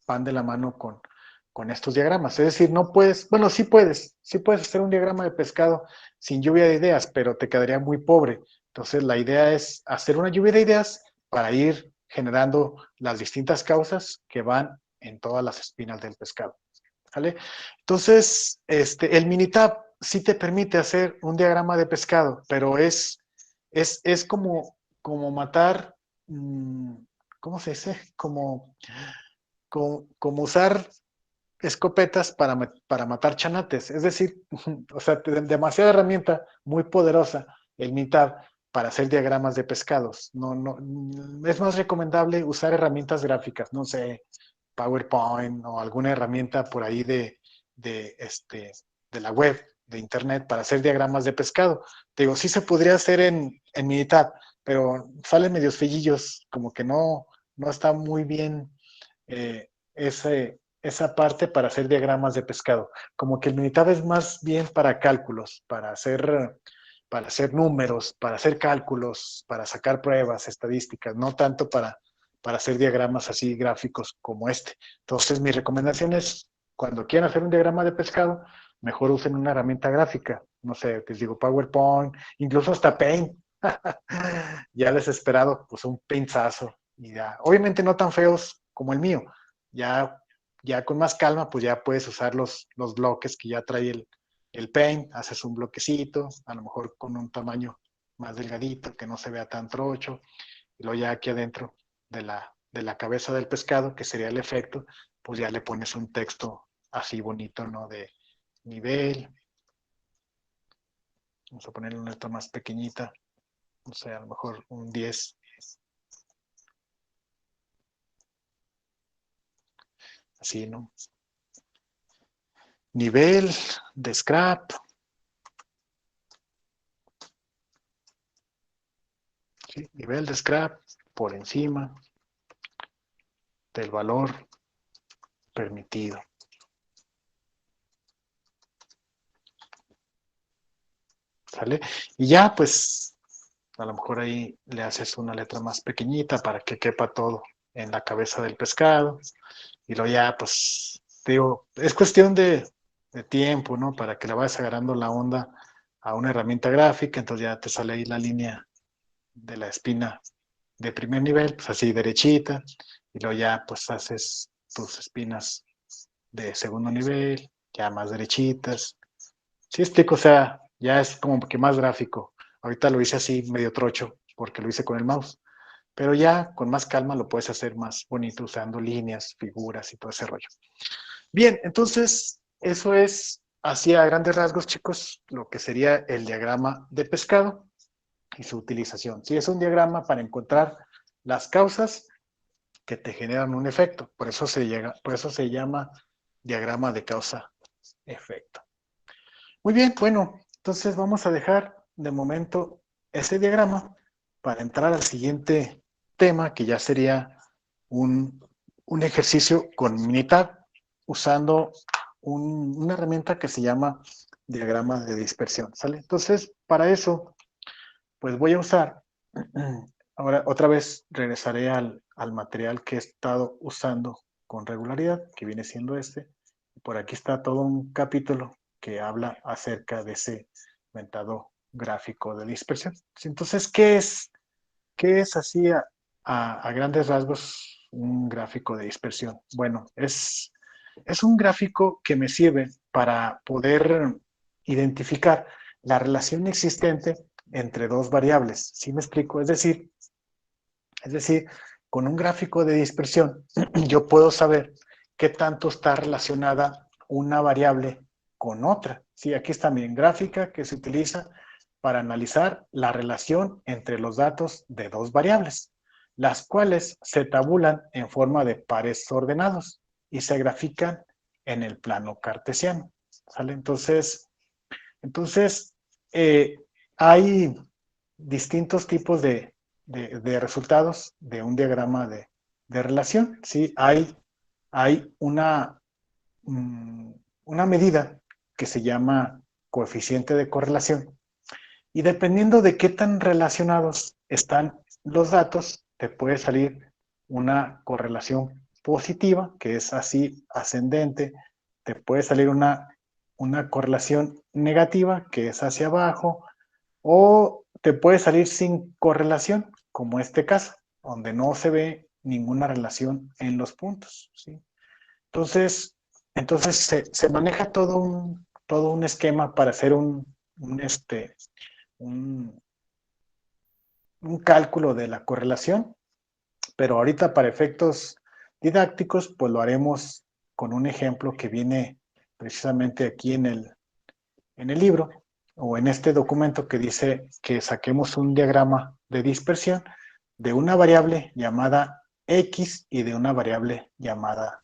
van de la mano con estos diagramas. Es decir, no puedes, bueno, sí puedes hacer un diagrama de pescado sin lluvia de ideas, pero te quedaría muy pobre. Entonces, la idea es hacer una lluvia de ideas para ir generando las distintas causas que van en todas las espinas del pescado. ¿Vale? Entonces, el Minitab sí te permite hacer un diagrama de pescado, pero es como matar, ¿cómo se dice? Como usar escopetas para matar chanates. Es decir, o sea, demasiada herramienta muy poderosa el Minitab para hacer diagramas de pescados. No, es más recomendable usar herramientas gráficas, no sé, PowerPoint o alguna herramienta por ahí de, de la web, de internet, para hacer diagramas de pescado. Te digo, sí se podría hacer en Minitab, pero salen medios fellillos, como que no está muy bien esa parte para hacer diagramas de pescado. Como que el Minitab es más bien para cálculos, para hacer números, para hacer cálculos, para sacar pruebas, estadísticas, no tanto para hacer diagramas así gráficos como este. Entonces, mi recomendación es, cuando quieran hacer un diagrama de pescado, mejor usen una herramienta gráfica. No sé, les digo PowerPoint, incluso hasta Paint. Ya les he esperado, pues un pinzazo. Y ya, obviamente no tan feos como el mío. Ya, ya con más calma, pues ya puedes usar los bloques que ya trae el Paint. Haces un bloquecito, a lo mejor con un tamaño más delgadito, que no se vea tan trocho. Y luego ya aquí adentro de la cabeza del pescado, que sería el efecto, pues ya le pones un texto así bonito, ¿no? De nivel. Vamos a ponerle una letra más pequeñita, no sé, a lo mejor un 10. Así, ¿no? Nivel de scrap. ¿Sí? Nivel de scrap por encima del valor permitido. ¿Sale? Y ya, pues, a lo mejor ahí le haces una letra más pequeñita para que quepa todo en la cabeza del pescado. Y luego ya, pues, digo, es cuestión de tiempo, ¿no? Para que le vayas agarrando la onda a una herramienta gráfica, entonces ya te sale ahí la línea de la espina de primer nivel, pues así derechita, y luego ya pues haces tus espinas de segundo nivel, ya más derechitas. Sí, explico, o sea, ya es como que más gráfico. Ahorita lo hice así medio trocho, porque lo hice con el mouse. Pero ya con más calma lo puedes hacer más bonito usando líneas, figuras y todo ese rollo. Bien, entonces eso es así a grandes rasgos, chicos, lo que sería el diagrama de pescado y su utilización. Sí, es un diagrama para encontrar las causas que te generan un efecto. Por eso se llama diagrama de causa-efecto. Muy bien, bueno, entonces vamos a dejar de momento ese diagrama para entrar al siguiente tema que ya sería un ejercicio con Minitab usando una herramienta que se llama diagrama de dispersión, ¿sale? Entonces, para eso, pues voy a usar, ahora otra vez regresaré al material que he estado usando con regularidad, que viene siendo este. Por aquí está todo un capítulo que habla acerca de ese mentado gráfico de dispersión. Entonces, ¿qué es así a grandes rasgos un gráfico de dispersión? Bueno, es un gráfico que me sirve para poder identificar la relación existente entre dos variables. ¿Sí me explico? Es decir, con un gráfico de dispersión, yo puedo saber qué tanto está relacionada una variable con otra. Sí, aquí está mi gráfica que se utiliza para analizar la relación entre los datos de dos variables, las cuales se tabulan en forma de pares ordenados y se grafican en el plano cartesiano. ¿Sale? Entonces hay distintos tipos de resultados de un diagrama de relación. ¿Sí? Hay una medida que se llama coeficiente de correlación, y dependiendo de qué tan relacionados están los datos, te puede salir una correlación positiva, que es así ascendente, te puede salir una correlación negativa, que es hacia abajo, o te puede salir sin correlación, como este caso, donde no se ve ninguna relación en los puntos, ¿sí? Entonces se maneja todo un esquema para hacer un cálculo de la correlación, pero ahorita para efectos didácticos, pues lo haremos con un ejemplo que viene precisamente aquí en el libro, o en este documento que dice que saquemos un diagrama de dispersión de una variable llamada X y de una variable llamada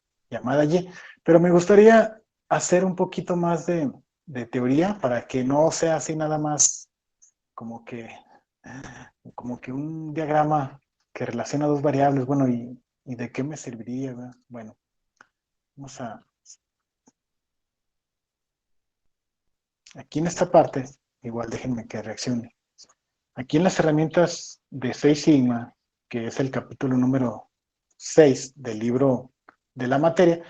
Y. Pero me gustaría hacer un poquito más de teoría para que no sea así nada más como que un diagrama que relaciona dos variables. Bueno, ¿y de qué me serviría? ¿Verdad? Bueno, vamos a... Aquí en esta parte, igual déjenme que reaccione. Aquí en las herramientas de 6 Sigma, que es el capítulo número 6 del libro de la materia,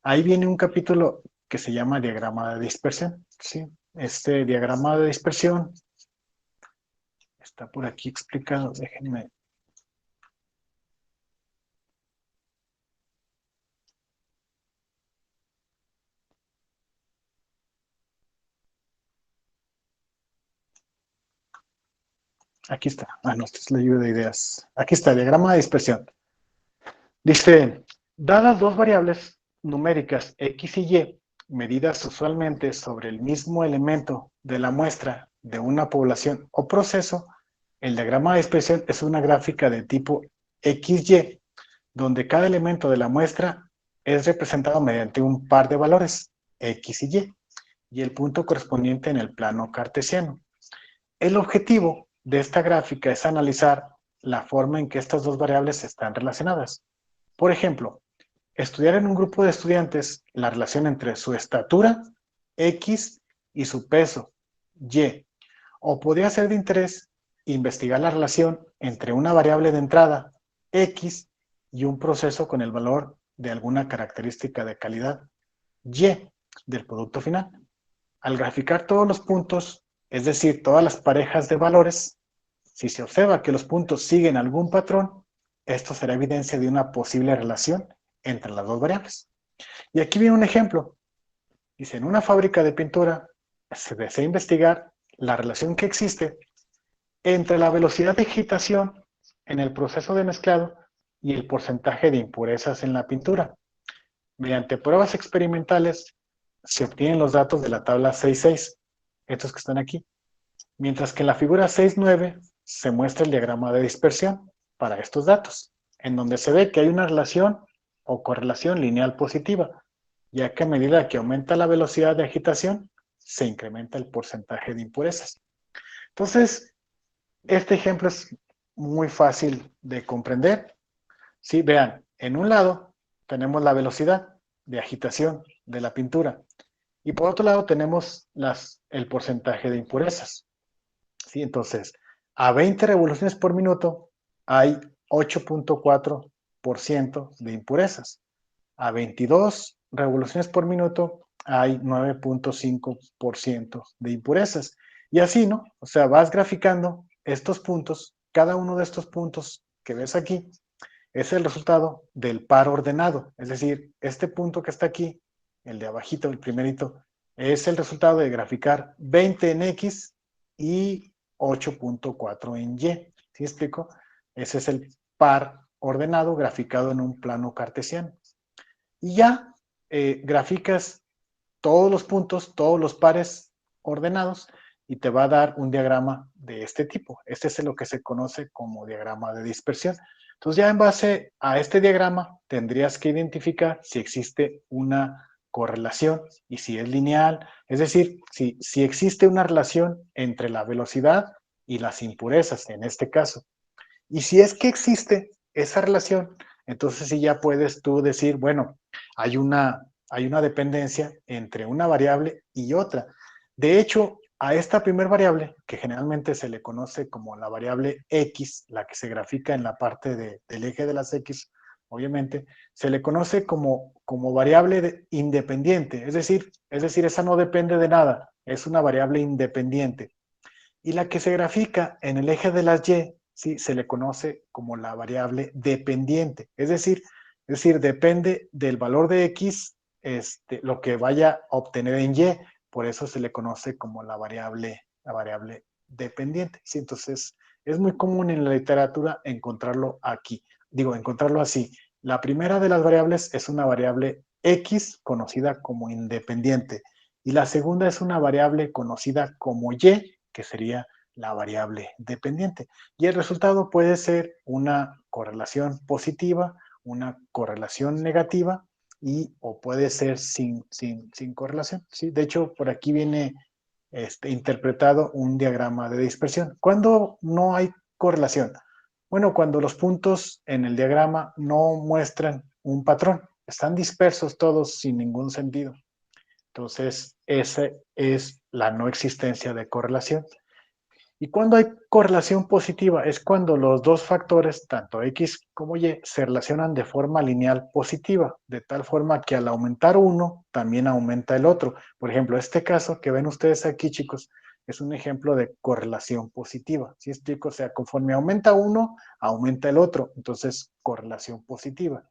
ahí viene un capítulo que se llama diagrama de dispersión. ¿Sí? Este diagrama de dispersión está por aquí explicado. Déjenme. Aquí está. No, esta es la lluvia de ideas. Aquí está, diagrama de dispersión. Dice, dadas dos variables numéricas X y Y, medidas usualmente sobre el mismo elemento de la muestra de una población o proceso, el diagrama de dispersión es una gráfica de tipo XY, donde cada elemento de la muestra es representado mediante un par de valores, X y el punto correspondiente en el plano cartesiano. El objetivo de esta gráfica es analizar la forma en que estas dos variables están relacionadas. Por ejemplo, estudiar en un grupo de estudiantes la relación entre su estatura, X, y su peso, Y. O podría ser de interés investigar la relación entre una variable de entrada, X, y un proceso con el valor de alguna característica de calidad, Y, del producto final. Al graficar todos los puntos, es decir, todas las parejas de valores, si se observa que los puntos siguen algún patrón, esto será evidencia de una posible relación entre las dos variables. Y aquí viene un ejemplo. Dice, en una fábrica de pintura se desea investigar la relación que existe entre la velocidad de agitación en el proceso de mezclado y el porcentaje de impurezas en la pintura. Mediante pruebas experimentales se obtienen los datos de la tabla 6.6, estos que están aquí, mientras que en la figura 6.9 se muestra el diagrama de dispersión para estos datos, en donde se ve que hay una relación o correlación lineal positiva, ya que a medida que aumenta la velocidad de agitación, se incrementa el porcentaje de impurezas. Entonces, este ejemplo es muy fácil de comprender. Sí, vean, en un lado tenemos la velocidad de agitación de la pintura y por otro lado tenemos el porcentaje de impurezas. ¿Sí? Entonces, a 20 revoluciones por minuto hay 8.4% de impurezas. A 22 revoluciones por minuto hay 9.5% de impurezas. Y así, ¿no? O sea, vas graficando estos puntos, cada uno de estos puntos que ves aquí es el resultado del par ordenado. Es decir, este punto que está aquí, el de abajito, el primerito, es el resultado de graficar 20 en X y 8.4 en Y. ¿Sí explico? Ese es el par ordenado graficado en un plano cartesiano. Y ya graficas todos los puntos, todos los pares ordenados y te va a dar un diagrama de este tipo. Este es lo que se conoce como diagrama de dispersión. Entonces ya en base a este diagrama tendrías que identificar si existe una correlación y si es lineal, es decir, si existe una relación entre la velocidad y las impurezas en este caso. Y si es que existe esa relación, entonces sí ya puedes tú decir, bueno, hay una dependencia entre una variable y otra. De hecho, a esta primera variable, que generalmente se le conoce como la variable X, la que se grafica en la parte del eje de las X, obviamente, se le conoce como variable independiente, es decir, esa no depende de nada, es una variable independiente. Y la que se grafica en el eje de las Y, ¿sí? Se le conoce como la variable dependiente. Es decir, depende del valor de X lo que vaya a obtener en Y. Por eso se le conoce como la variable dependiente. ¿Sí? Entonces, es muy común en la literatura encontrarlo aquí. Encontrarlo así. La primera de las variables es una variable X conocida como independiente. Y la segunda es una variable conocida como Y, que sería la variable dependiente. Y el resultado puede ser una correlación positiva, una correlación negativa o puede ser sin correlación. ¿Sí? De hecho, por aquí viene interpretado un diagrama de dispersión. ¿Cuándo no hay correlación? Bueno, cuando los puntos en el diagrama no muestran un patrón, están dispersos todos sin ningún sentido. Entonces, esa es la no existencia de correlación. Y cuando hay correlación positiva es cuando los dos factores, tanto X como Y, se relacionan de forma lineal positiva, de tal forma que al aumentar uno, también aumenta el otro. Por ejemplo, este caso que ven ustedes aquí, chicos, es un ejemplo de correlación positiva. ¿Sí explico? O sea, conforme aumenta uno, aumenta el otro. Entonces, correlación positiva.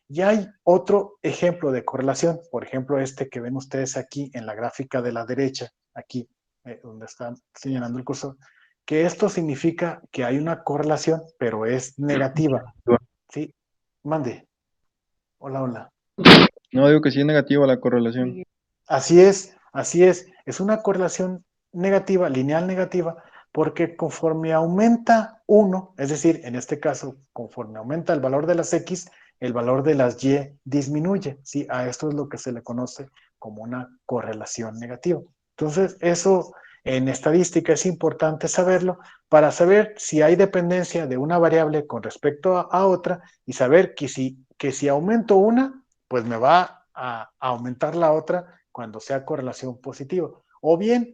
Y hay otro ejemplo de correlación, por ejemplo, este que ven ustedes aquí en la gráfica de la derecha, aquí, donde están señalando el cursor, que esto significa que hay una correlación, pero es negativa. ¿Sí? Mande. Hola, hola. No, digo que sí es negativa la correlación. Así es, así es. Es una correlación negativa, lineal negativa, porque conforme aumenta uno, es decir, en este caso, conforme aumenta el valor de las X, el valor de las Y disminuye. ¿Sí? A esto es lo que se le conoce como una correlación negativa. Entonces, eso en estadística es importante saberlo para saber si hay dependencia de una variable con respecto a otra y saber que si aumento una, pues me va a aumentar la otra cuando sea correlación positiva. O bien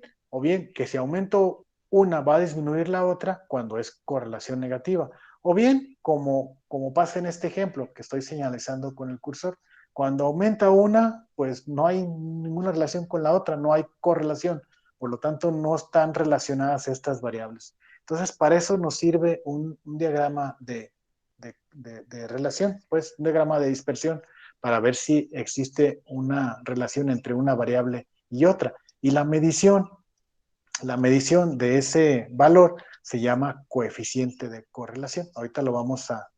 que si aumento una va a disminuir la otra cuando es correlación negativa. O bien, como pasa en este ejemplo que estoy señalizando con el cursor, cuando aumenta una, pues no hay ninguna relación con la otra, no hay correlación. Por lo tanto, no están relacionadas estas variables. Entonces, para eso nos sirve un diagrama de relación, pues un diagrama de dispersión para ver si existe una relación entre una variable y otra. Y la medición de ese valor se llama coeficiente de correlación. Ahorita lo vamos a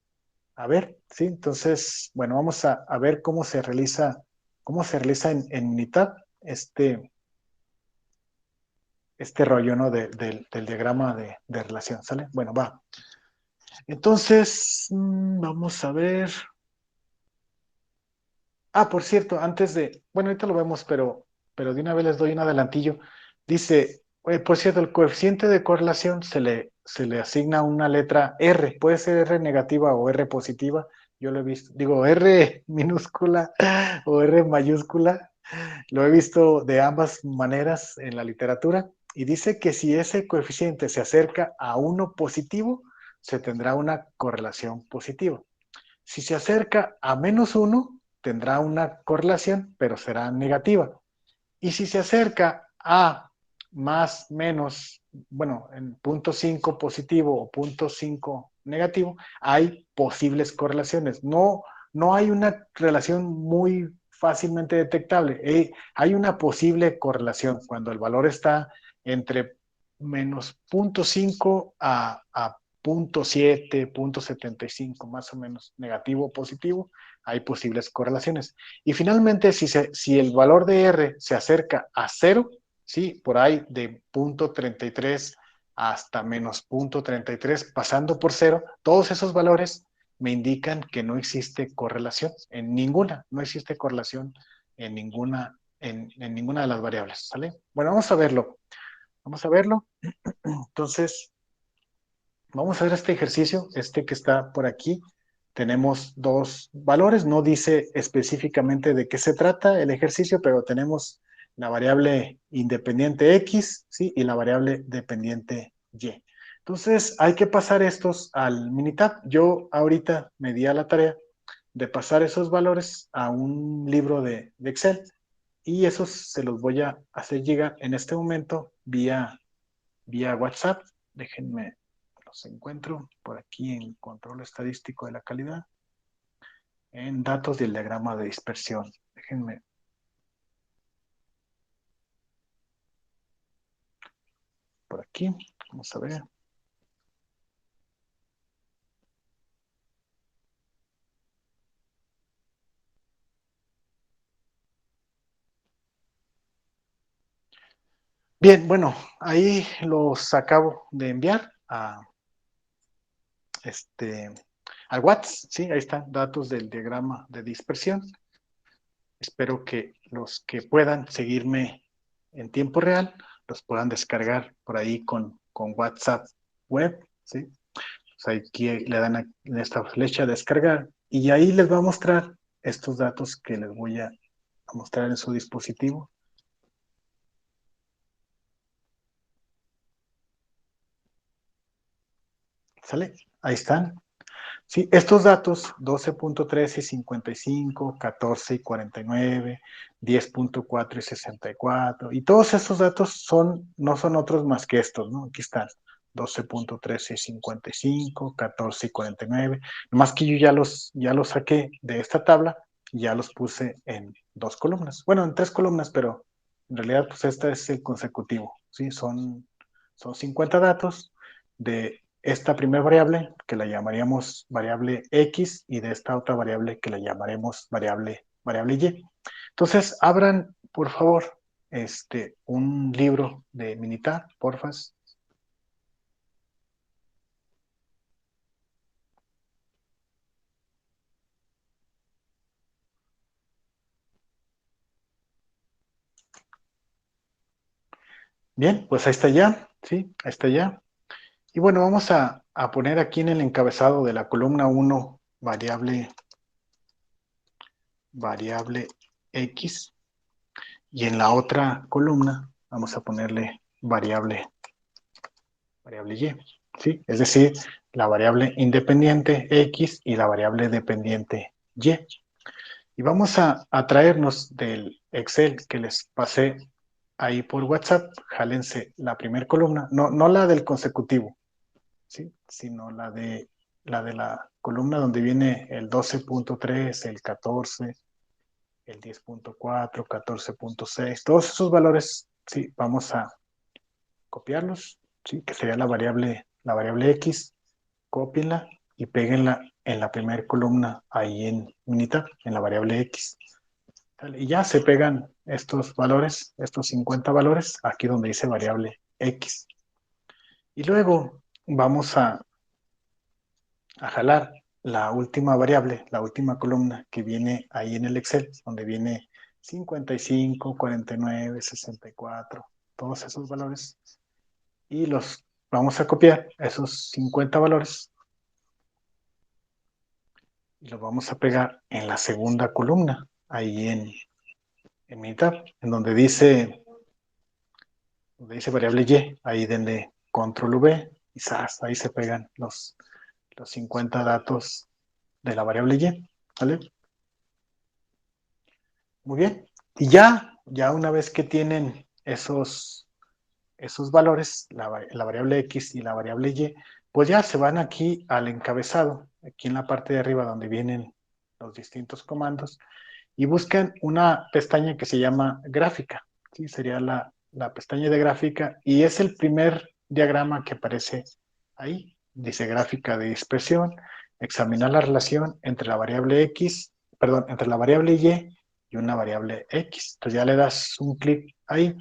ver, ¿sí? Entonces, bueno, vamos a ver cómo se realiza en unidad este rollo, ¿no? Del diagrama de relación, ¿sale? Bueno, va. Entonces, vamos a ver. Por cierto, bueno, ahorita lo vemos, pero de una vez les doy un adelantillo. Dice, Por cierto, el coeficiente de correlación se le asigna una letra R, puede ser R negativa o R positiva, yo lo he visto, digo R minúscula o R mayúscula, lo he visto de ambas maneras en la literatura y dice que si ese coeficiente se acerca a uno positivo, se tendrá una correlación positiva. Si se acerca a -1, tendrá una correlación, pero será negativa. Y si se acerca a más, menos, bueno, en 0.5 positivo o 0.5 negativo, hay posibles correlaciones. No hay una relación muy fácilmente detectable. Hay una posible correlación cuando el valor está entre menos 0.5 a 0.7, 0.75, más o menos, negativo o positivo, hay posibles correlaciones. Y finalmente, si el valor de R se acerca a 0, ¿sí? Por ahí de 0.33 hasta menos 0.33, pasando por 0, todos esos valores me indican que no existe correlación en ninguna, no existe correlación en ninguna de las variables, ¿sale? Bueno, vamos a verlo. Vamos a verlo. Entonces, vamos a ver este ejercicio, este que está por aquí. Tenemos dos valores, no dice específicamente de qué se trata el ejercicio, pero tenemos la variable independiente X, ¿sí? Y la variable dependiente Y. Entonces, hay que pasar estos al Minitab. Yo ahorita me di a la tarea de pasar esos valores a un libro de Excel y esos se los voy a hacer llegar en este momento vía WhatsApp. Déjenme los encuentro por aquí en control estadístico de la calidad, en datos del diagrama de dispersión. Déjenme por aquí, vamos a ver. Bien, bueno, ahí los acabo de enviar al WhatsApp, sí, ahí están datos del diagrama de dispersión. Espero que los que puedan seguirme en tiempo real los puedan descargar por ahí con WhatsApp web, ¿sí? Pues aquí le dan en esta flecha descargar y ahí les va a mostrar estos datos que les voy a mostrar en su dispositivo. ¿Sale? Ahí están. Sí, estos datos, 12.13 y 55, 14 y 49, 10.4 y 64, y todos estos datos no son otros más que estos, ¿no? Aquí están, 12.13 y 55, 14 y 49, nomás que yo ya los saqué de esta tabla y ya los puse en dos columnas, bueno, en tres columnas, pero en realidad pues este es el consecutivo, ¿sí? Son 50 datos de esta primera variable, que la llamaríamos variable X, y de esta otra variable que la llamaremos variable Y. Entonces, abran, por favor, un libro de Minitab, porfas. Bien, pues ahí está ya, ¿sí? Ahí está ya. Y bueno, vamos a poner aquí en el encabezado de la columna 1 variable X, y en la otra columna vamos a ponerle variable Y, ¿sí? Es decir, la variable independiente X y la variable dependiente Y. Y vamos a traernos del Excel que les pasé ahí por WhatsApp, jálense la primera columna, no la del consecutivo, ¿sí? Sino la columna donde viene el 12.3, el 14, el 10.4, 14.6, todos esos valores, sí, vamos a copiarlos, ¿sí? Que sería la variable X, cópienla y péguenla en la primera columna ahí en Minitab, en la variable X. Y ya se pegan estos valores, estos 50 valores, aquí donde dice variable X. Y luego vamos a jalar la última variable, la última columna que viene ahí en el Excel, donde viene 55, 49, 64. todos esos valores, y los vamos a copiar, esos 50 valores, y los vamos a pegar en la segunda columna, ahí en mi tab, en donde dice variable y, ahí denle control V, y ¡zas! Ahí se pegan los 50 datos de la variable y, ¿vale? Muy bien. Y ya una vez que tienen esos valores, la variable X y la variable Y, pues ya se van aquí al encabezado, aquí en la parte de arriba donde vienen los distintos comandos, y buscan una pestaña que se llama gráfica, ¿sí? Sería la pestaña de gráfica, y es el primer diagrama que aparece ahí. Dice gráfica de dispersión, examinar la relación entre la variable X, perdón, entre la variable y una variable X. Entonces ya le das un clic ahí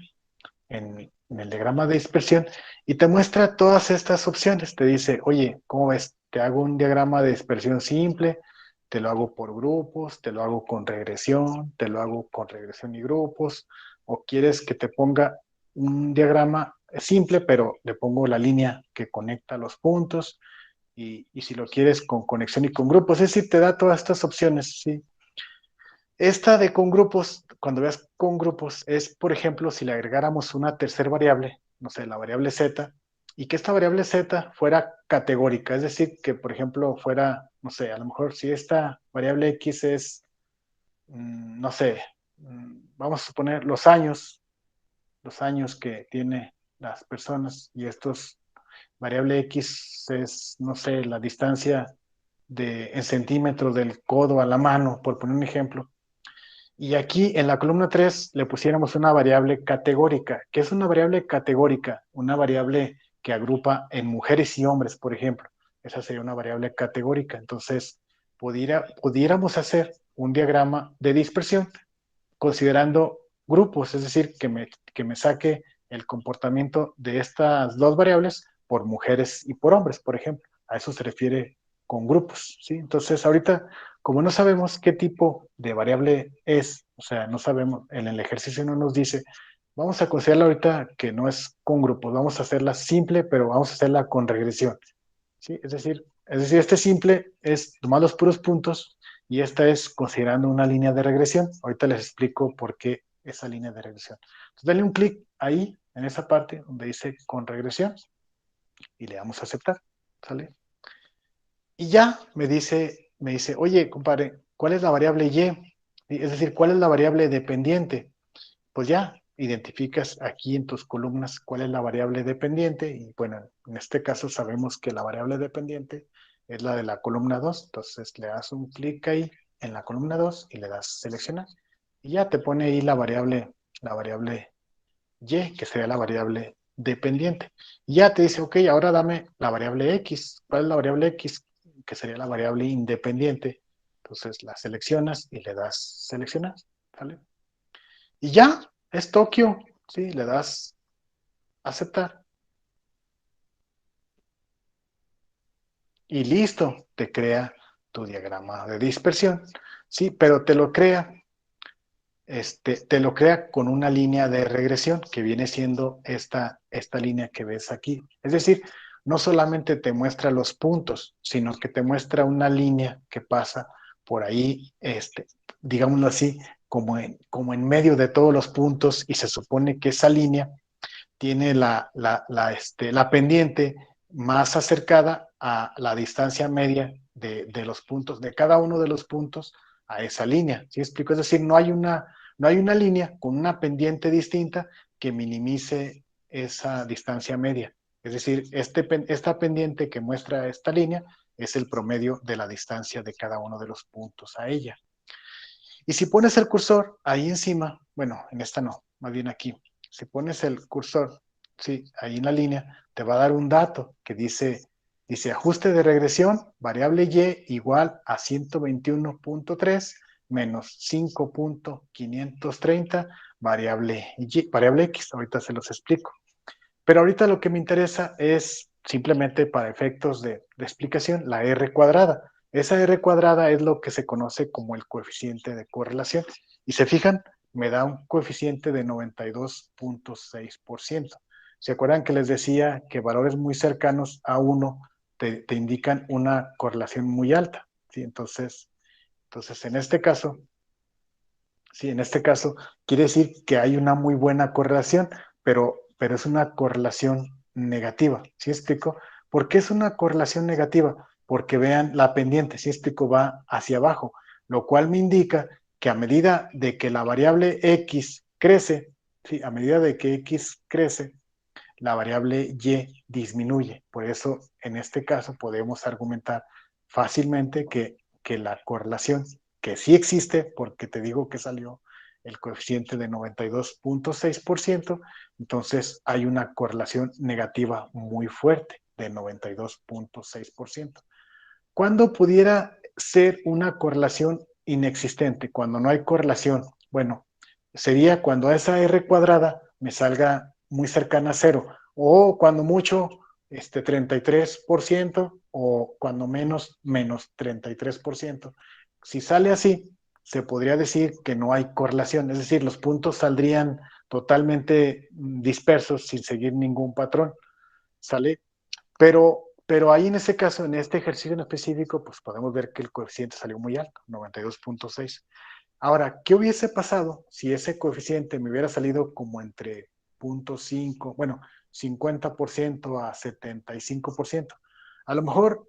en el diagrama de dispersión y te muestra todas estas opciones. Te dice, oye, ¿cómo ves? Te hago un diagrama de dispersión simple, te lo hago por grupos, te lo hago con regresión, te lo hago con regresión y grupos, o quieres que te ponga un diagrama simple, pero le pongo la línea que conecta los puntos, y si lo quieres con conexión y con grupos, es decir, te da todas estas opciones, ¿sí? Esta de con grupos, cuando veas con grupos, es, por ejemplo, si le agregáramos una tercera variable, no sé, la variable z, y que esta variable z fuera categórica, es decir, que, por ejemplo, fuera, no sé, a lo mejor si esta variable x es, no sé, vamos a suponer los años que tiene las personas, y estos, variable x es, no sé, la distancia en centímetros del codo a la mano, por poner un ejemplo. Y aquí en la columna 3 le pusiéramos una variable categórica. ¿Qué es una variable categórica? Una variable que agrupa en mujeres y hombres, por ejemplo. Esa sería una variable categórica. Entonces, pudiéramos hacer un diagrama de dispersión considerando grupos, es decir, que me saque el comportamiento de estas dos variables por mujeres y por hombres, por ejemplo. A eso se refiere con grupos, ¿sí? Entonces, ahorita, como no sabemos qué tipo de variable es, o sea, no sabemos, en el ejercicio no nos dice, vamos a considerarla ahorita que no es con grupos, vamos a hacerla simple, pero vamos a hacerla con regresión, ¿sí? Es decir, este simple es tomar los puros puntos, y esta es considerando una línea de regresión. Ahorita les explico por qué esa línea de regresión. Entonces, dale un clic ahí, en esa parte donde dice con regresión, y le damos a aceptar, ¿sale? Y ya me dice, oye, compadre, ¿cuál es la variable y? Es decir, ¿cuál es la variable dependiente? Pues ya identificas aquí en tus columnas cuál es la variable dependiente, y bueno, en este caso sabemos que la variable dependiente es la de la columna 2, entonces le das un clic ahí en la columna 2 y le das seleccionar, y ya te pone ahí la variable y, que sería la variable dependiente. Y ya te dice, ok, ahora dame la variable x. ¿Cuál es la variable x? Que sería la variable independiente. Entonces la seleccionas y le das seleccionar, ¿vale? Y ya, es Tokio, ¿sí? Le das aceptar. Y listo, te crea tu diagrama de dispersión, ¿sí? Pero te lo crea con una línea de regresión que viene siendo esta línea que ves aquí. Es decir, no solamente te muestra los puntos, sino que te muestra una línea que pasa por ahí, digámoslo así, como en medio de todos los puntos, y se supone que esa línea tiene la pendiente más acercada a la distancia media de los puntos, de cada uno de los puntos a esa línea. ¿Sí explico? Es decir, no hay una línea con una pendiente distinta que minimice esa distancia media. Es decir, esta pendiente que muestra esta línea es el promedio de la distancia de cada uno de los puntos a ella. Y si pones el cursor ahí encima, bueno, en esta no, más bien aquí, si pones el cursor, sí, ahí en la línea, te va a dar un dato que dice ajuste de regresión, variable y igual a 121.3 menos 5.530, variable x, ahorita se los explico. Pero ahorita lo que me interesa es simplemente para efectos de explicación, la R cuadrada. Esa R cuadrada es lo que se conoce como el coeficiente de correlación. Y se fijan, me da un coeficiente de 92.6%. ¿Se acuerdan que les decía que valores muy cercanos a 1 te indican una correlación muy alta? ¿Sí? Entonces, en este caso, sí, en este caso quiere decir que hay una muy buena correlación, pero es una correlación negativa. ¿Sí explico? ¿Por qué es una correlación negativa? Porque vean la pendiente, ¿sí explico? Va hacia abajo, lo cual me indica que a medida de que la variable x crece, ¿sí? A medida de que x crece, la variable y disminuye. Por eso, en este caso, podemos argumentar fácilmente que la correlación, que sí existe, porque te digo que salió el coeficiente de 92.6%, entonces hay una correlación negativa muy fuerte de 92.6%. ¿Cuándo pudiera ser una correlación inexistente? Cuando no hay correlación. Bueno, sería cuando esa R cuadrada me salga muy cercana a cero, o cuando mucho 33%, o cuando menos 33%. Si sale así, se podría decir que no hay correlación, es decir, los puntos saldrían totalmente dispersos sin seguir ningún patrón. ¿Sale? Pero ahí en ese caso, en este ejercicio en específico, pues podemos ver que el coeficiente salió muy alto, 92.6. Ahora, ¿qué hubiese pasado si ese coeficiente me hubiera salido como entre 0.5, bueno, 50% a 75%? A lo mejor,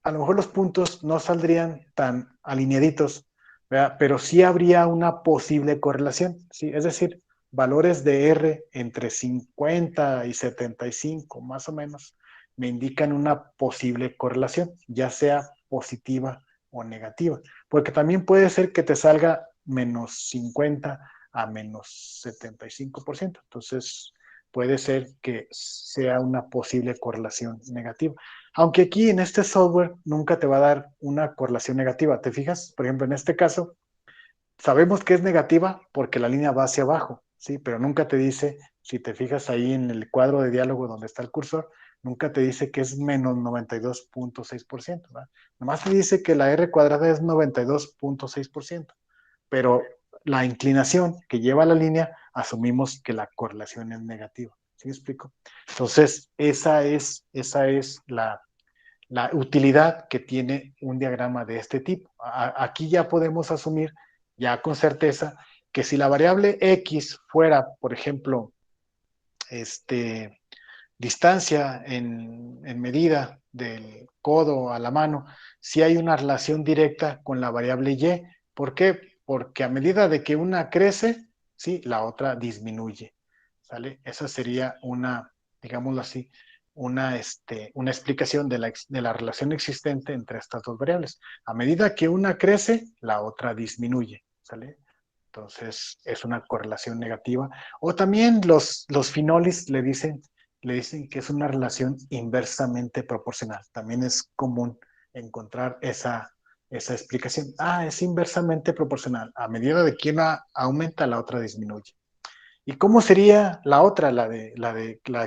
los puntos no saldrían tan alineaditos, ¿verdad? Pero sí habría una posible correlación, ¿sí? Es decir, valores de R entre 50 y 75, más o menos, me indican una posible correlación, ya sea positiva o negativa, porque también puede ser que te salga menos 50 a menos 75%, entonces puede ser que sea una posible correlación negativa. Aunque aquí en este software nunca te va a dar una correlación negativa, ¿te fijas? Por ejemplo, en este caso, sabemos que es negativa porque la línea va hacia abajo, ¿sí? Pero nunca te dice, si te fijas ahí en el cuadro de diálogo donde está el cursor, nunca te dice que es menos 92.6%, ¿verdad? Nomás te dice que la R cuadrada es 92.6%, pero la inclinación que lleva la línea, asumimos que la correlación es negativa. ¿Sí me explico? Entonces, esa es la utilidad que tiene un diagrama de este tipo. Aquí ya podemos asumir ya con certeza que si la variable x fuera, por ejemplo, distancia en medida del codo a la mano, si hay una relación directa con la variable y. ¿Por qué? Porque a medida de que una crece, ¿sí? La otra disminuye. ¿Sale? Esa sería una, digámoslo así, una explicación de la relación existente entre estas dos variables. A medida que una crece, la otra disminuye. ¿Sale? Entonces, es una correlación negativa. O también los finolis le dicen que es una relación inversamente proporcional. También es común encontrar esa explicación. Es inversamente proporcional. A medida de que una aumenta, la otra disminuye. ¿Y cómo sería la otra? La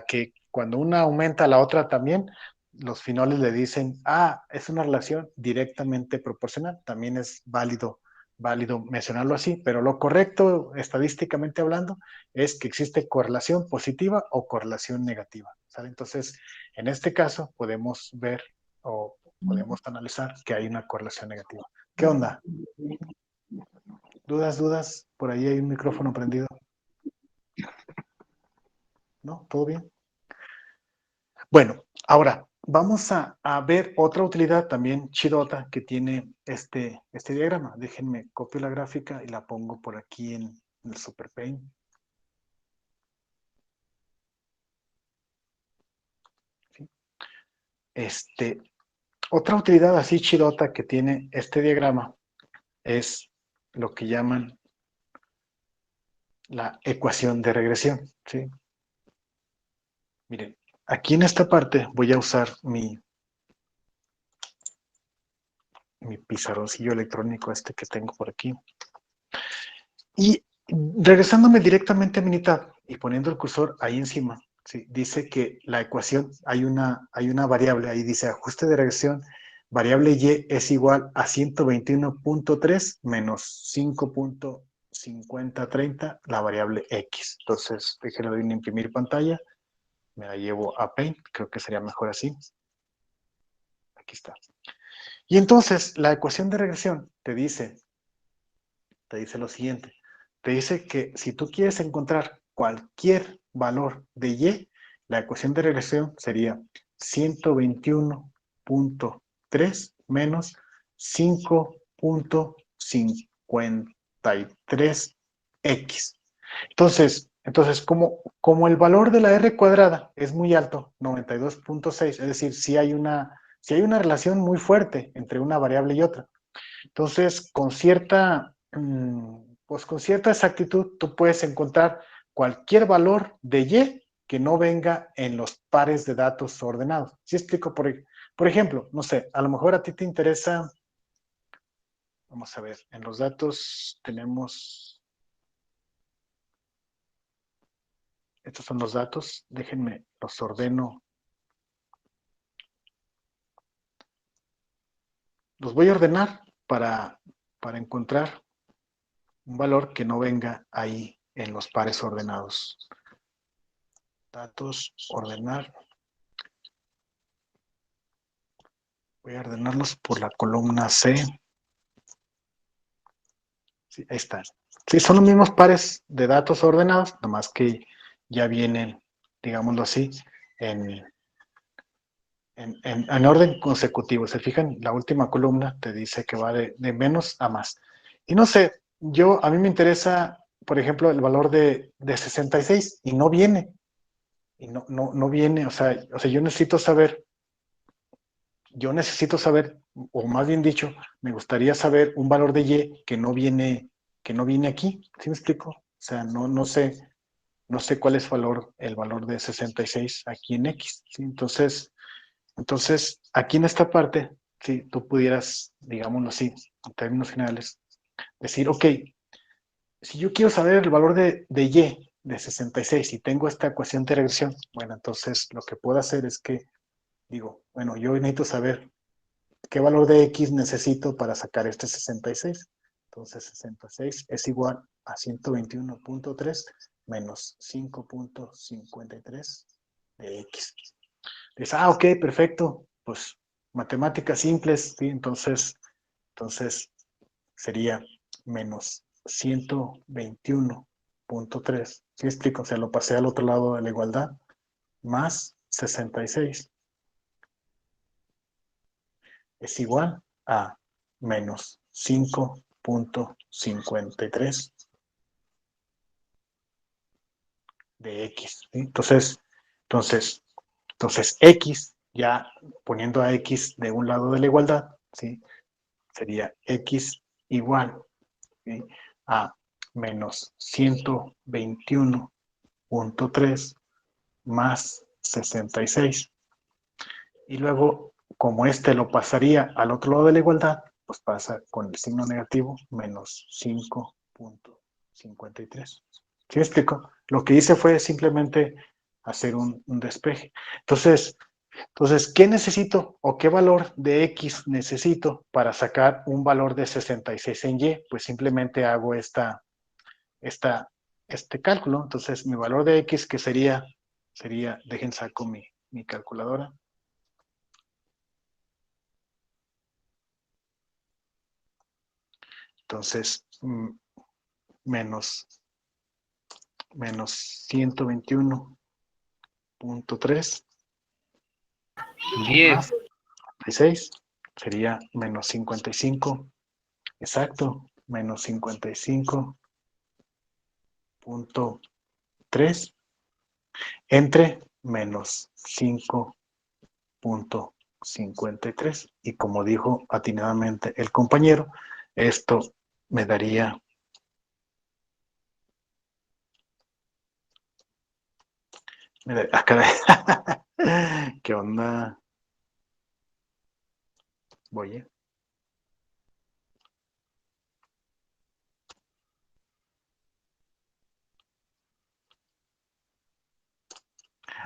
que cuando una aumenta, la otra también. Los finoles le dicen, es una relación directamente proporcional. También es válido mencionarlo así, pero lo correcto, estadísticamente hablando, es que existe correlación positiva o correlación negativa. ¿Sale? Entonces, en este caso, podemos ver o podemos analizar que hay una correlación negativa. ¿Qué onda? ¿Dudas? Por ahí hay un micrófono prendido. ¿No? ¿Todo bien? Bueno, ahora vamos a ver otra utilidad también chidota que tiene este diagrama. Déjenme copio la gráfica y la pongo por aquí en el SuperPaint. ¿Sí? Otra utilidad así chidota que tiene este diagrama es lo que llaman la ecuación de regresión. ¿Sí? Miren, aquí en esta parte voy a usar mi pizarroncillo electrónico que tengo por aquí. Y regresándome directamente a mi mitad y poniendo el cursor ahí encima, ¿sí? Dice que la ecuación, hay una variable, ahí dice ajuste de regresión, variable y es igual a 121.3 menos 5.5 5030 la variable X. Entonces, déjenle doy un imprimir pantalla. Me la llevo a Paint. Creo que sería mejor así. Aquí está. Y entonces, la ecuación de regresión te dice lo siguiente. Te dice que si tú quieres encontrar cualquier valor de Y, la ecuación de regresión sería 121.3 menos 5.53x. Entonces como el valor de la R cuadrada es muy alto, 92.6, es decir, si hay una relación muy fuerte entre una variable y otra. Entonces, pues con cierta exactitud, tú puedes encontrar cualquier valor de Y que no venga en los pares de datos ordenados. ¿Sí explico? Por ejemplo, no sé, a lo mejor a ti te interesa, vamos a ver, en los datos tenemos, estos son los datos, déjenme, los ordeno. Los voy a ordenar para encontrar un valor que no venga ahí en los pares ordenados. Datos, ordenar. Voy a ordenarlos por la columna C. Sí, ahí están. Sí, son los mismos pares de datos ordenados, nomás que ya vienen, digámoslo así, en orden consecutivo. ¿Se fijan? La última columna te dice que va de menos a más. Y no sé, a mí me interesa, por ejemplo, el valor de 66 y no viene. Y no viene, o sea, yo necesito saber, o más bien dicho, me gustaría saber un valor de Y que no viene aquí. ¿Sí me explico? O sea, no sé cuál es el valor de 66 aquí en X. ¿Sí? Entonces, aquí en esta parte, si tú pudieras, digámoslo así, en términos finales, decir, ok, si yo quiero saber el valor de Y de 66 y tengo esta ecuación de regresión, bueno, entonces lo que puedo hacer es que digo, bueno, yo necesito saber qué valor de X necesito para sacar este 66. Entonces, 66 es igual a 121.3 menos 5.53 de X. Dices, ok, perfecto. Pues matemáticas simples, ¿sí? Entonces sería menos 121.3. ¿Sí explico? O sea, lo pasé al otro lado de la igualdad, más 66 es igual a menos 5.53 de X. ¿Sí? Entonces, X, ya poniendo a X de un lado de la igualdad, ¿sí? Sería X igual, ¿sí? A menos 121.3 más 66. Y luego, como este lo pasaría al otro lado de la igualdad, pues pasa con el signo negativo, menos 5.53. ¿Sí me explico? Lo que hice fue simplemente hacer un despeje. Entonces, ¿qué necesito o qué valor de X necesito para sacar un valor de 66 en Y? Pues simplemente hago este cálculo. Entonces, mi valor de X que sería dejen saco mi calculadora. Entonces, menos 121.3 10. más 36 sería menos 55. Exacto, menos 55.3 entre menos 5.53. Y como dijo atinadamente el compañero, esto me daría caray. ¿Qué onda? Voy.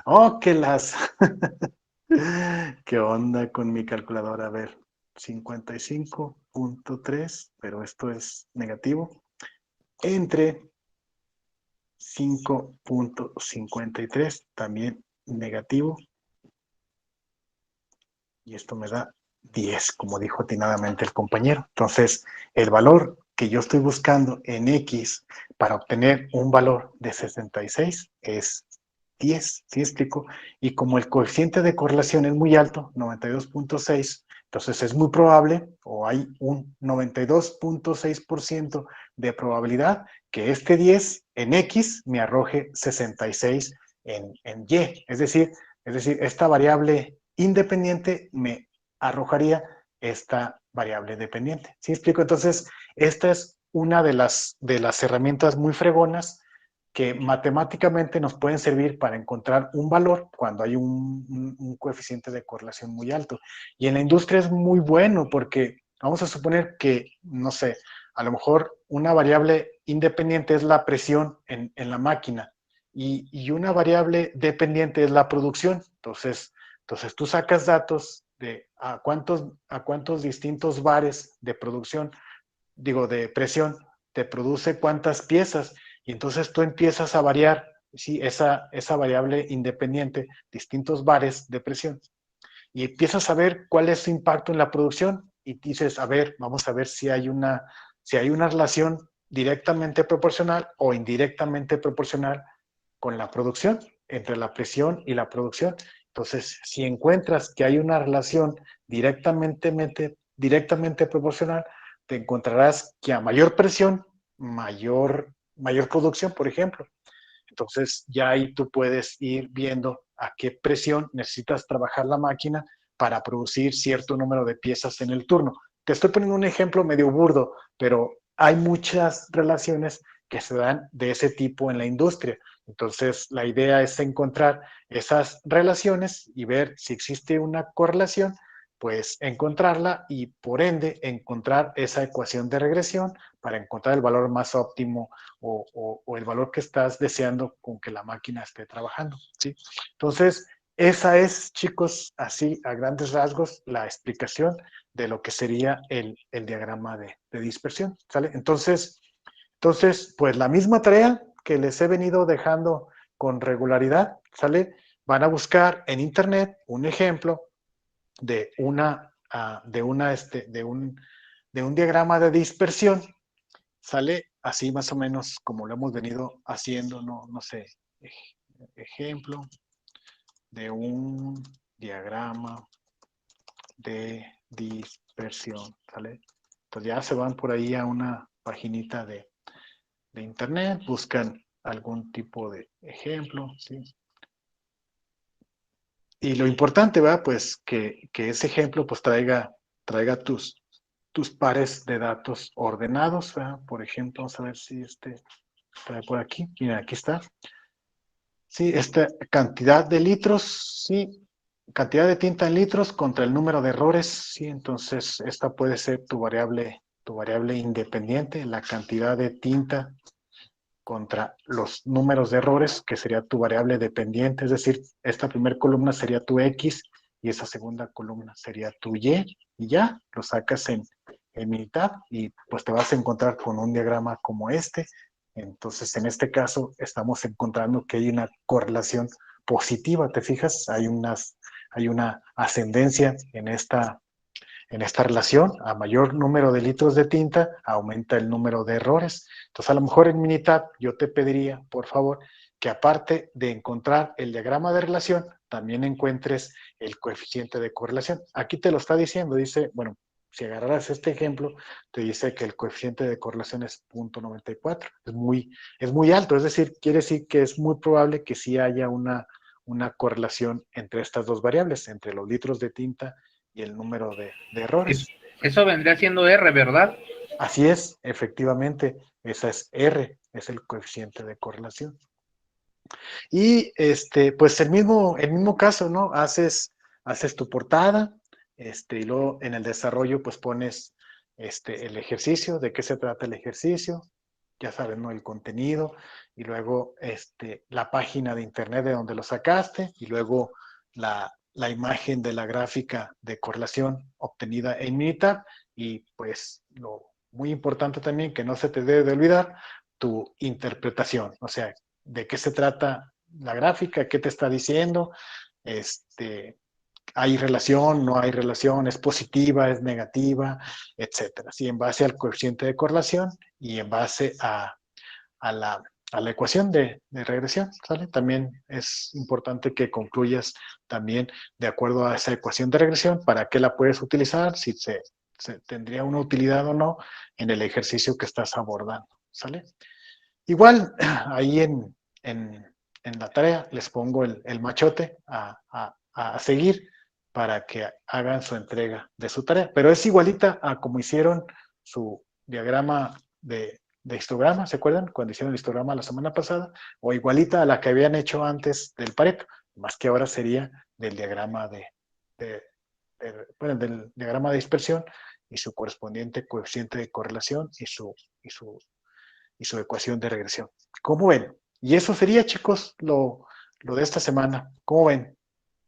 Oh, que las. ¿Qué onda con mi calculadora? A ver, 55.3, pero esto es negativo, entre 5.53, también negativo. Y esto me da 10, como dijo atinadamente el compañero. Entonces, el valor que yo estoy buscando en X para obtener un valor de 66 es 10, ¿sí explico? Y como el coeficiente de correlación es muy alto, 92.6, entonces es muy probable, o hay un 92.6% de probabilidad que este 10 en X me arroje 66 en Y. Es decir, esta variable independiente me arrojaría esta variable dependiente. ¿Sí explico? Entonces, esta es una de las herramientas muy fregonas que matemáticamente nos pueden servir para encontrar un valor cuando hay un coeficiente de correlación muy alto. Y en la industria es muy bueno porque vamos a suponer que, no sé, a lo mejor una variable independiente es la presión en la máquina y una variable dependiente es la producción. Entonces tú sacas datos de a cuántos distintos bares de producción, digo, de presión, te produce cuántas piezas, y entonces tú empiezas a variar, ¿sí? esa variable independiente, distintos bares de presión, y empiezas a ver cuál es su impacto en la producción, y dices, a ver, vamos a ver si hay una relación directamente proporcional o indirectamente proporcional con la producción, entre la presión y la producción. Entonces, si encuentras que hay una relación directamente proporcional, te encontrarás que a mayor presión, mayor producción, por ejemplo. Entonces, ya ahí tú puedes ir viendo a qué presión necesitas trabajar la máquina para producir cierto número de piezas en el turno. Te estoy poniendo un ejemplo medio burdo, pero hay muchas relaciones que se dan de ese tipo en la industria. Entonces, la idea es encontrar esas relaciones y ver si existe una correlación, pues encontrarla y por ende encontrar esa ecuación de regresión para encontrar el valor más óptimo o el valor que estás deseando con que la máquina esté trabajando, ¿sí? Entonces, esa es, chicos, así a grandes rasgos, la explicación de lo que sería el diagrama de dispersión, ¿sale? Entonces, pues la misma tarea que les he venido dejando con regularidad, ¿sale? Van a buscar en internet un ejemplo de de un diagrama de dispersión, sale así más o menos como lo hemos venido haciendo, no sé, ejemplo de un diagrama de dispersión, ¿sale? Entonces ya se van por ahí a una paginita de internet, buscan algún tipo de ejemplo, ¿sí? Y lo importante, ¿verdad? Pues que ese ejemplo pues traiga tus pares de datos ordenados, ¿verdad? Por ejemplo, vamos a ver si trae por aquí. Mira, aquí está. Sí, esta cantidad de litros, sí, cantidad de tinta en litros contra el número de errores, sí, entonces esta puede ser tu variable independiente, la cantidad de tinta contra los números de errores, que sería tu variable dependiente, es decir, esta primera columna sería tu X y esa segunda columna sería tu y ya lo sacas en mitad y pues te vas a encontrar con un diagrama como este. Entonces, en este caso, estamos encontrando que hay una correlación positiva, ¿te fijas? Hay una ascendencia en esta relación. A mayor número de litros de tinta, aumenta el número de errores. Entonces, a lo mejor en Minitab yo te pediría, por favor, que aparte de encontrar el diagrama de relación, también encuentres el coeficiente de correlación. Aquí te lo está diciendo, dice, bueno, si agarraras este ejemplo, te dice que el coeficiente de correlación es 0.94. Es muy alto, es decir, quiere decir que es muy probable que sí haya una correlación entre estas dos variables, entre los litros de tinta y el número de errores. Eso vendría siendo R, ¿verdad? Así es, efectivamente, esa es R, es el coeficiente de correlación. Y pues el mismo caso, ¿no? Haces tu portada, y luego en el desarrollo, pues pones el ejercicio, de qué se trata el ejercicio, ya saben, ¿no? El contenido, y luego la página de internet de donde lo sacaste, y luego la imagen de la gráfica de correlación obtenida en Minitab, y pues lo muy importante también que no se te debe de olvidar, tu interpretación, o sea, de qué se trata la gráfica, qué te está diciendo, hay relación, no hay relación, es positiva, es negativa, etcétera. Sí, en base al coeficiente de correlación y en base a la ecuación de regresión, ¿sale? También es importante que concluyas también de acuerdo a esa ecuación de regresión, para qué la puedes utilizar, si se tendría una utilidad o no en el ejercicio que estás abordando, ¿sale? Igual, ahí en la tarea les pongo el machote a seguir para que hagan su entrega de su tarea, pero es igualita a como hicieron su diagrama de histograma, ¿se acuerdan? Cuando hicieron el histograma la semana pasada, o igualita a la que habían hecho antes del Pareto, más que ahora sería del diagrama del diagrama de dispersión y su correspondiente coeficiente de correlación y su ecuación de regresión. ¿Cómo ven? Y eso sería, chicos, lo de esta semana. ¿Cómo ven?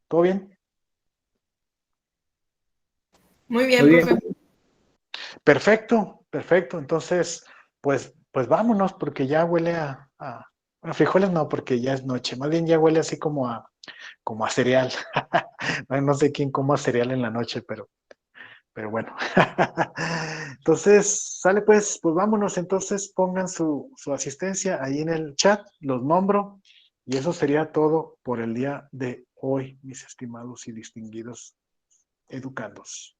¿Todo bien? Muy bien, Muy bien. profe. Perfecto, perfecto. Entonces, pues vámonos, porque ya huele bueno, frijoles no, porque ya es noche. Más bien ya huele así como a cereal. No sé quién coma cereal en la noche, pero bueno. Entonces, sale pues vámonos. Entonces, pongan su asistencia ahí en el chat, los nombro, y eso sería todo por el día de hoy, mis estimados y distinguidos educandos.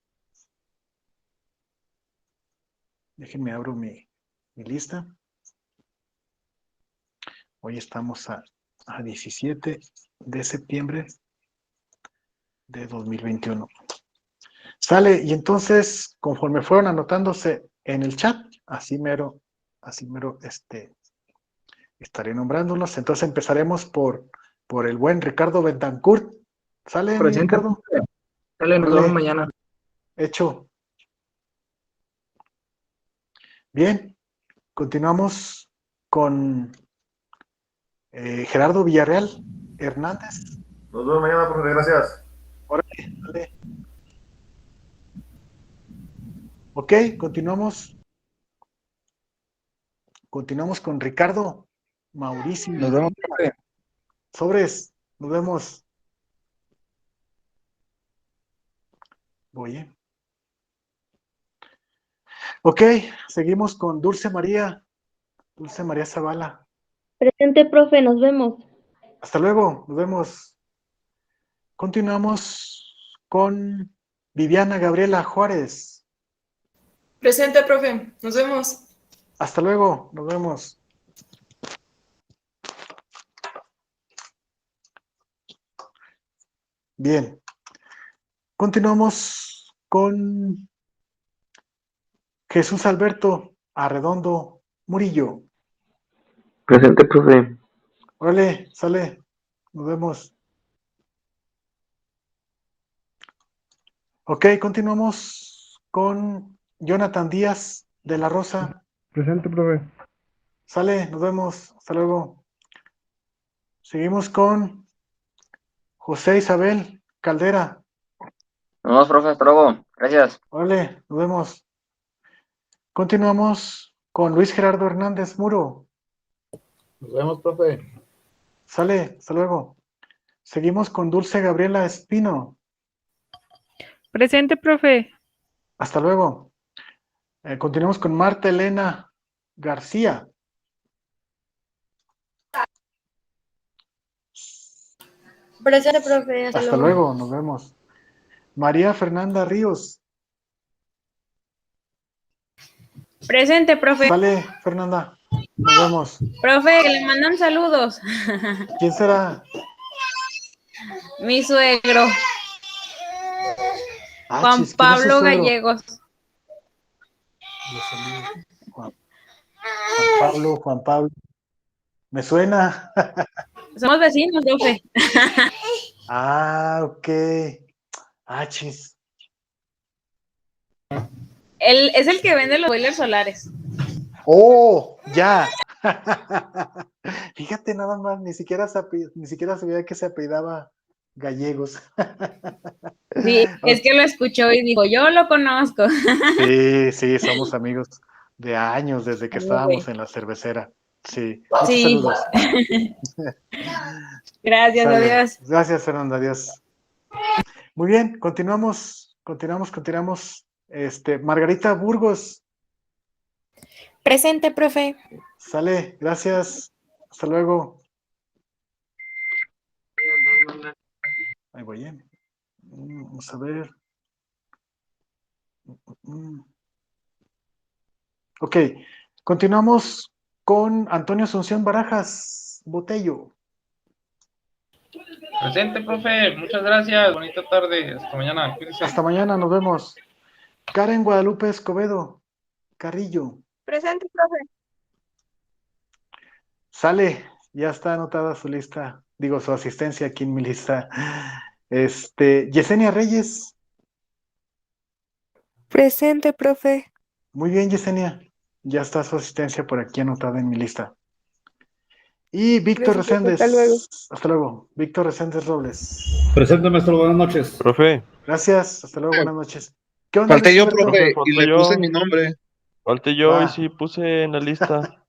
Déjenme abro mi lista. Hoy estamos a 17 de septiembre de 2021. Sale, y entonces, conforme fueron anotándose en el chat, así mero, estaré nombrándolos. Entonces empezaremos por el buen Ricardo Betancourt. ¿Sale, mi Presente. Ricardo? Dale, nos Vale. vemos mañana. Hecho. Bien, continuamos con Gerardo Villarreal Hernández. Nos vemos mañana, profe. Gracias. Órale, dale. Ok, continuamos. Continuamos con Ricardo Mauricio. Nos vemos, profe. Sobres, nos vemos. Voy. Ok, seguimos con Dulce María Zavala. Presente, profe, nos vemos. Hasta luego, nos vemos. Continuamos con Viviana Gabriela Juárez. Presente, profe. Nos vemos. Hasta luego, nos vemos. Bien. Continuamos con Jesús Alberto Arredondo Murillo. Presente, profe. Órale, sale. Nos vemos. Ok, continuamos con Jonathan Díaz de la Rosa. Presente, profe. Sale, nos vemos. Hasta luego. Seguimos con José Isabel Caldera. Nos vemos, profe. Hasta luego. Gracias. Órale, nos vemos. Continuamos con Luis Gerardo Hernández Muro. Nos vemos, profe. Sale, hasta luego. Seguimos con Dulce Gabriela Espino. Presente, profe. Hasta luego. Continuamos con Marta Elena García. Presente, profe. Hasta luego, nos vemos. María Fernanda Ríos. Presente, profe. Sale, Fernanda. Nos vemos. Profe, que le mandan saludos. ¿Quién será? Mi suegro, Ah, Juan chis, ¿quién es su Pablo suegro? Gallegos. Juan Pablo. Me suena. Somos vecinos, profe. Ah, ok. Ah, chis. Él es el que vende los boilers solares. Oh, ya. Fíjate nada más, ni siquiera sabía que se apellidaba Gallegos. Sí, es que lo escuchó y dijo, yo lo conozco. Sí, somos amigos de años, desde que estábamos en la cervecera. Sí, muchos Sí. saludos. Gracias, Sale. adiós. Gracias, Fernanda, adiós. Muy bien, continuamos. Margarita Burgos, Presente, profe. sale, gracias. Hasta luego. Ahí voy, ¿eh? Vamos a ver. Ok, continuamos con Antonio Asunción Barajas Botello. Presente, profe. Muchas gracias. Bonita tarde. Hasta mañana. Cuídense. Hasta mañana, nos vemos. Karen Guadalupe Escobedo Carrillo. Presente, profe. Sale, ya está anotada su lista, digo, su asistencia aquí en mi lista. Yesenia Reyes. Presente, profe. Muy bien, Yesenia. Ya está su asistencia por aquí anotada en mi lista. Y Víctor Gracias, profe, Reséndez. hasta luego. Hasta luego. Víctor Reséndez Robles. Presente, maestro, buenas noches. Profe, Gracias, hasta luego, buenas noches. ¿Qué onda, Falté Luis yo, Humberto? profe, y falté le yo. puse mi nombre. falté yo y Va. sí puse en la lista.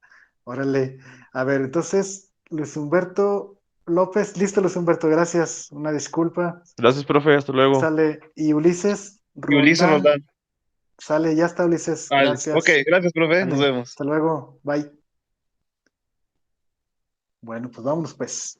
Órale. A ver, entonces, Luis Humberto López. Listo, Luis Humberto, gracias. Una disculpa. Gracias, profe, hasta luego. Sale. Y Ulises Y Ulises Roldán. Roldán. Sale, ya está, Ulises. Vale. Gracias. Ok, gracias, profe. Nos Sale. vemos. Hasta luego. Bye. Bueno, pues vámonos, pues.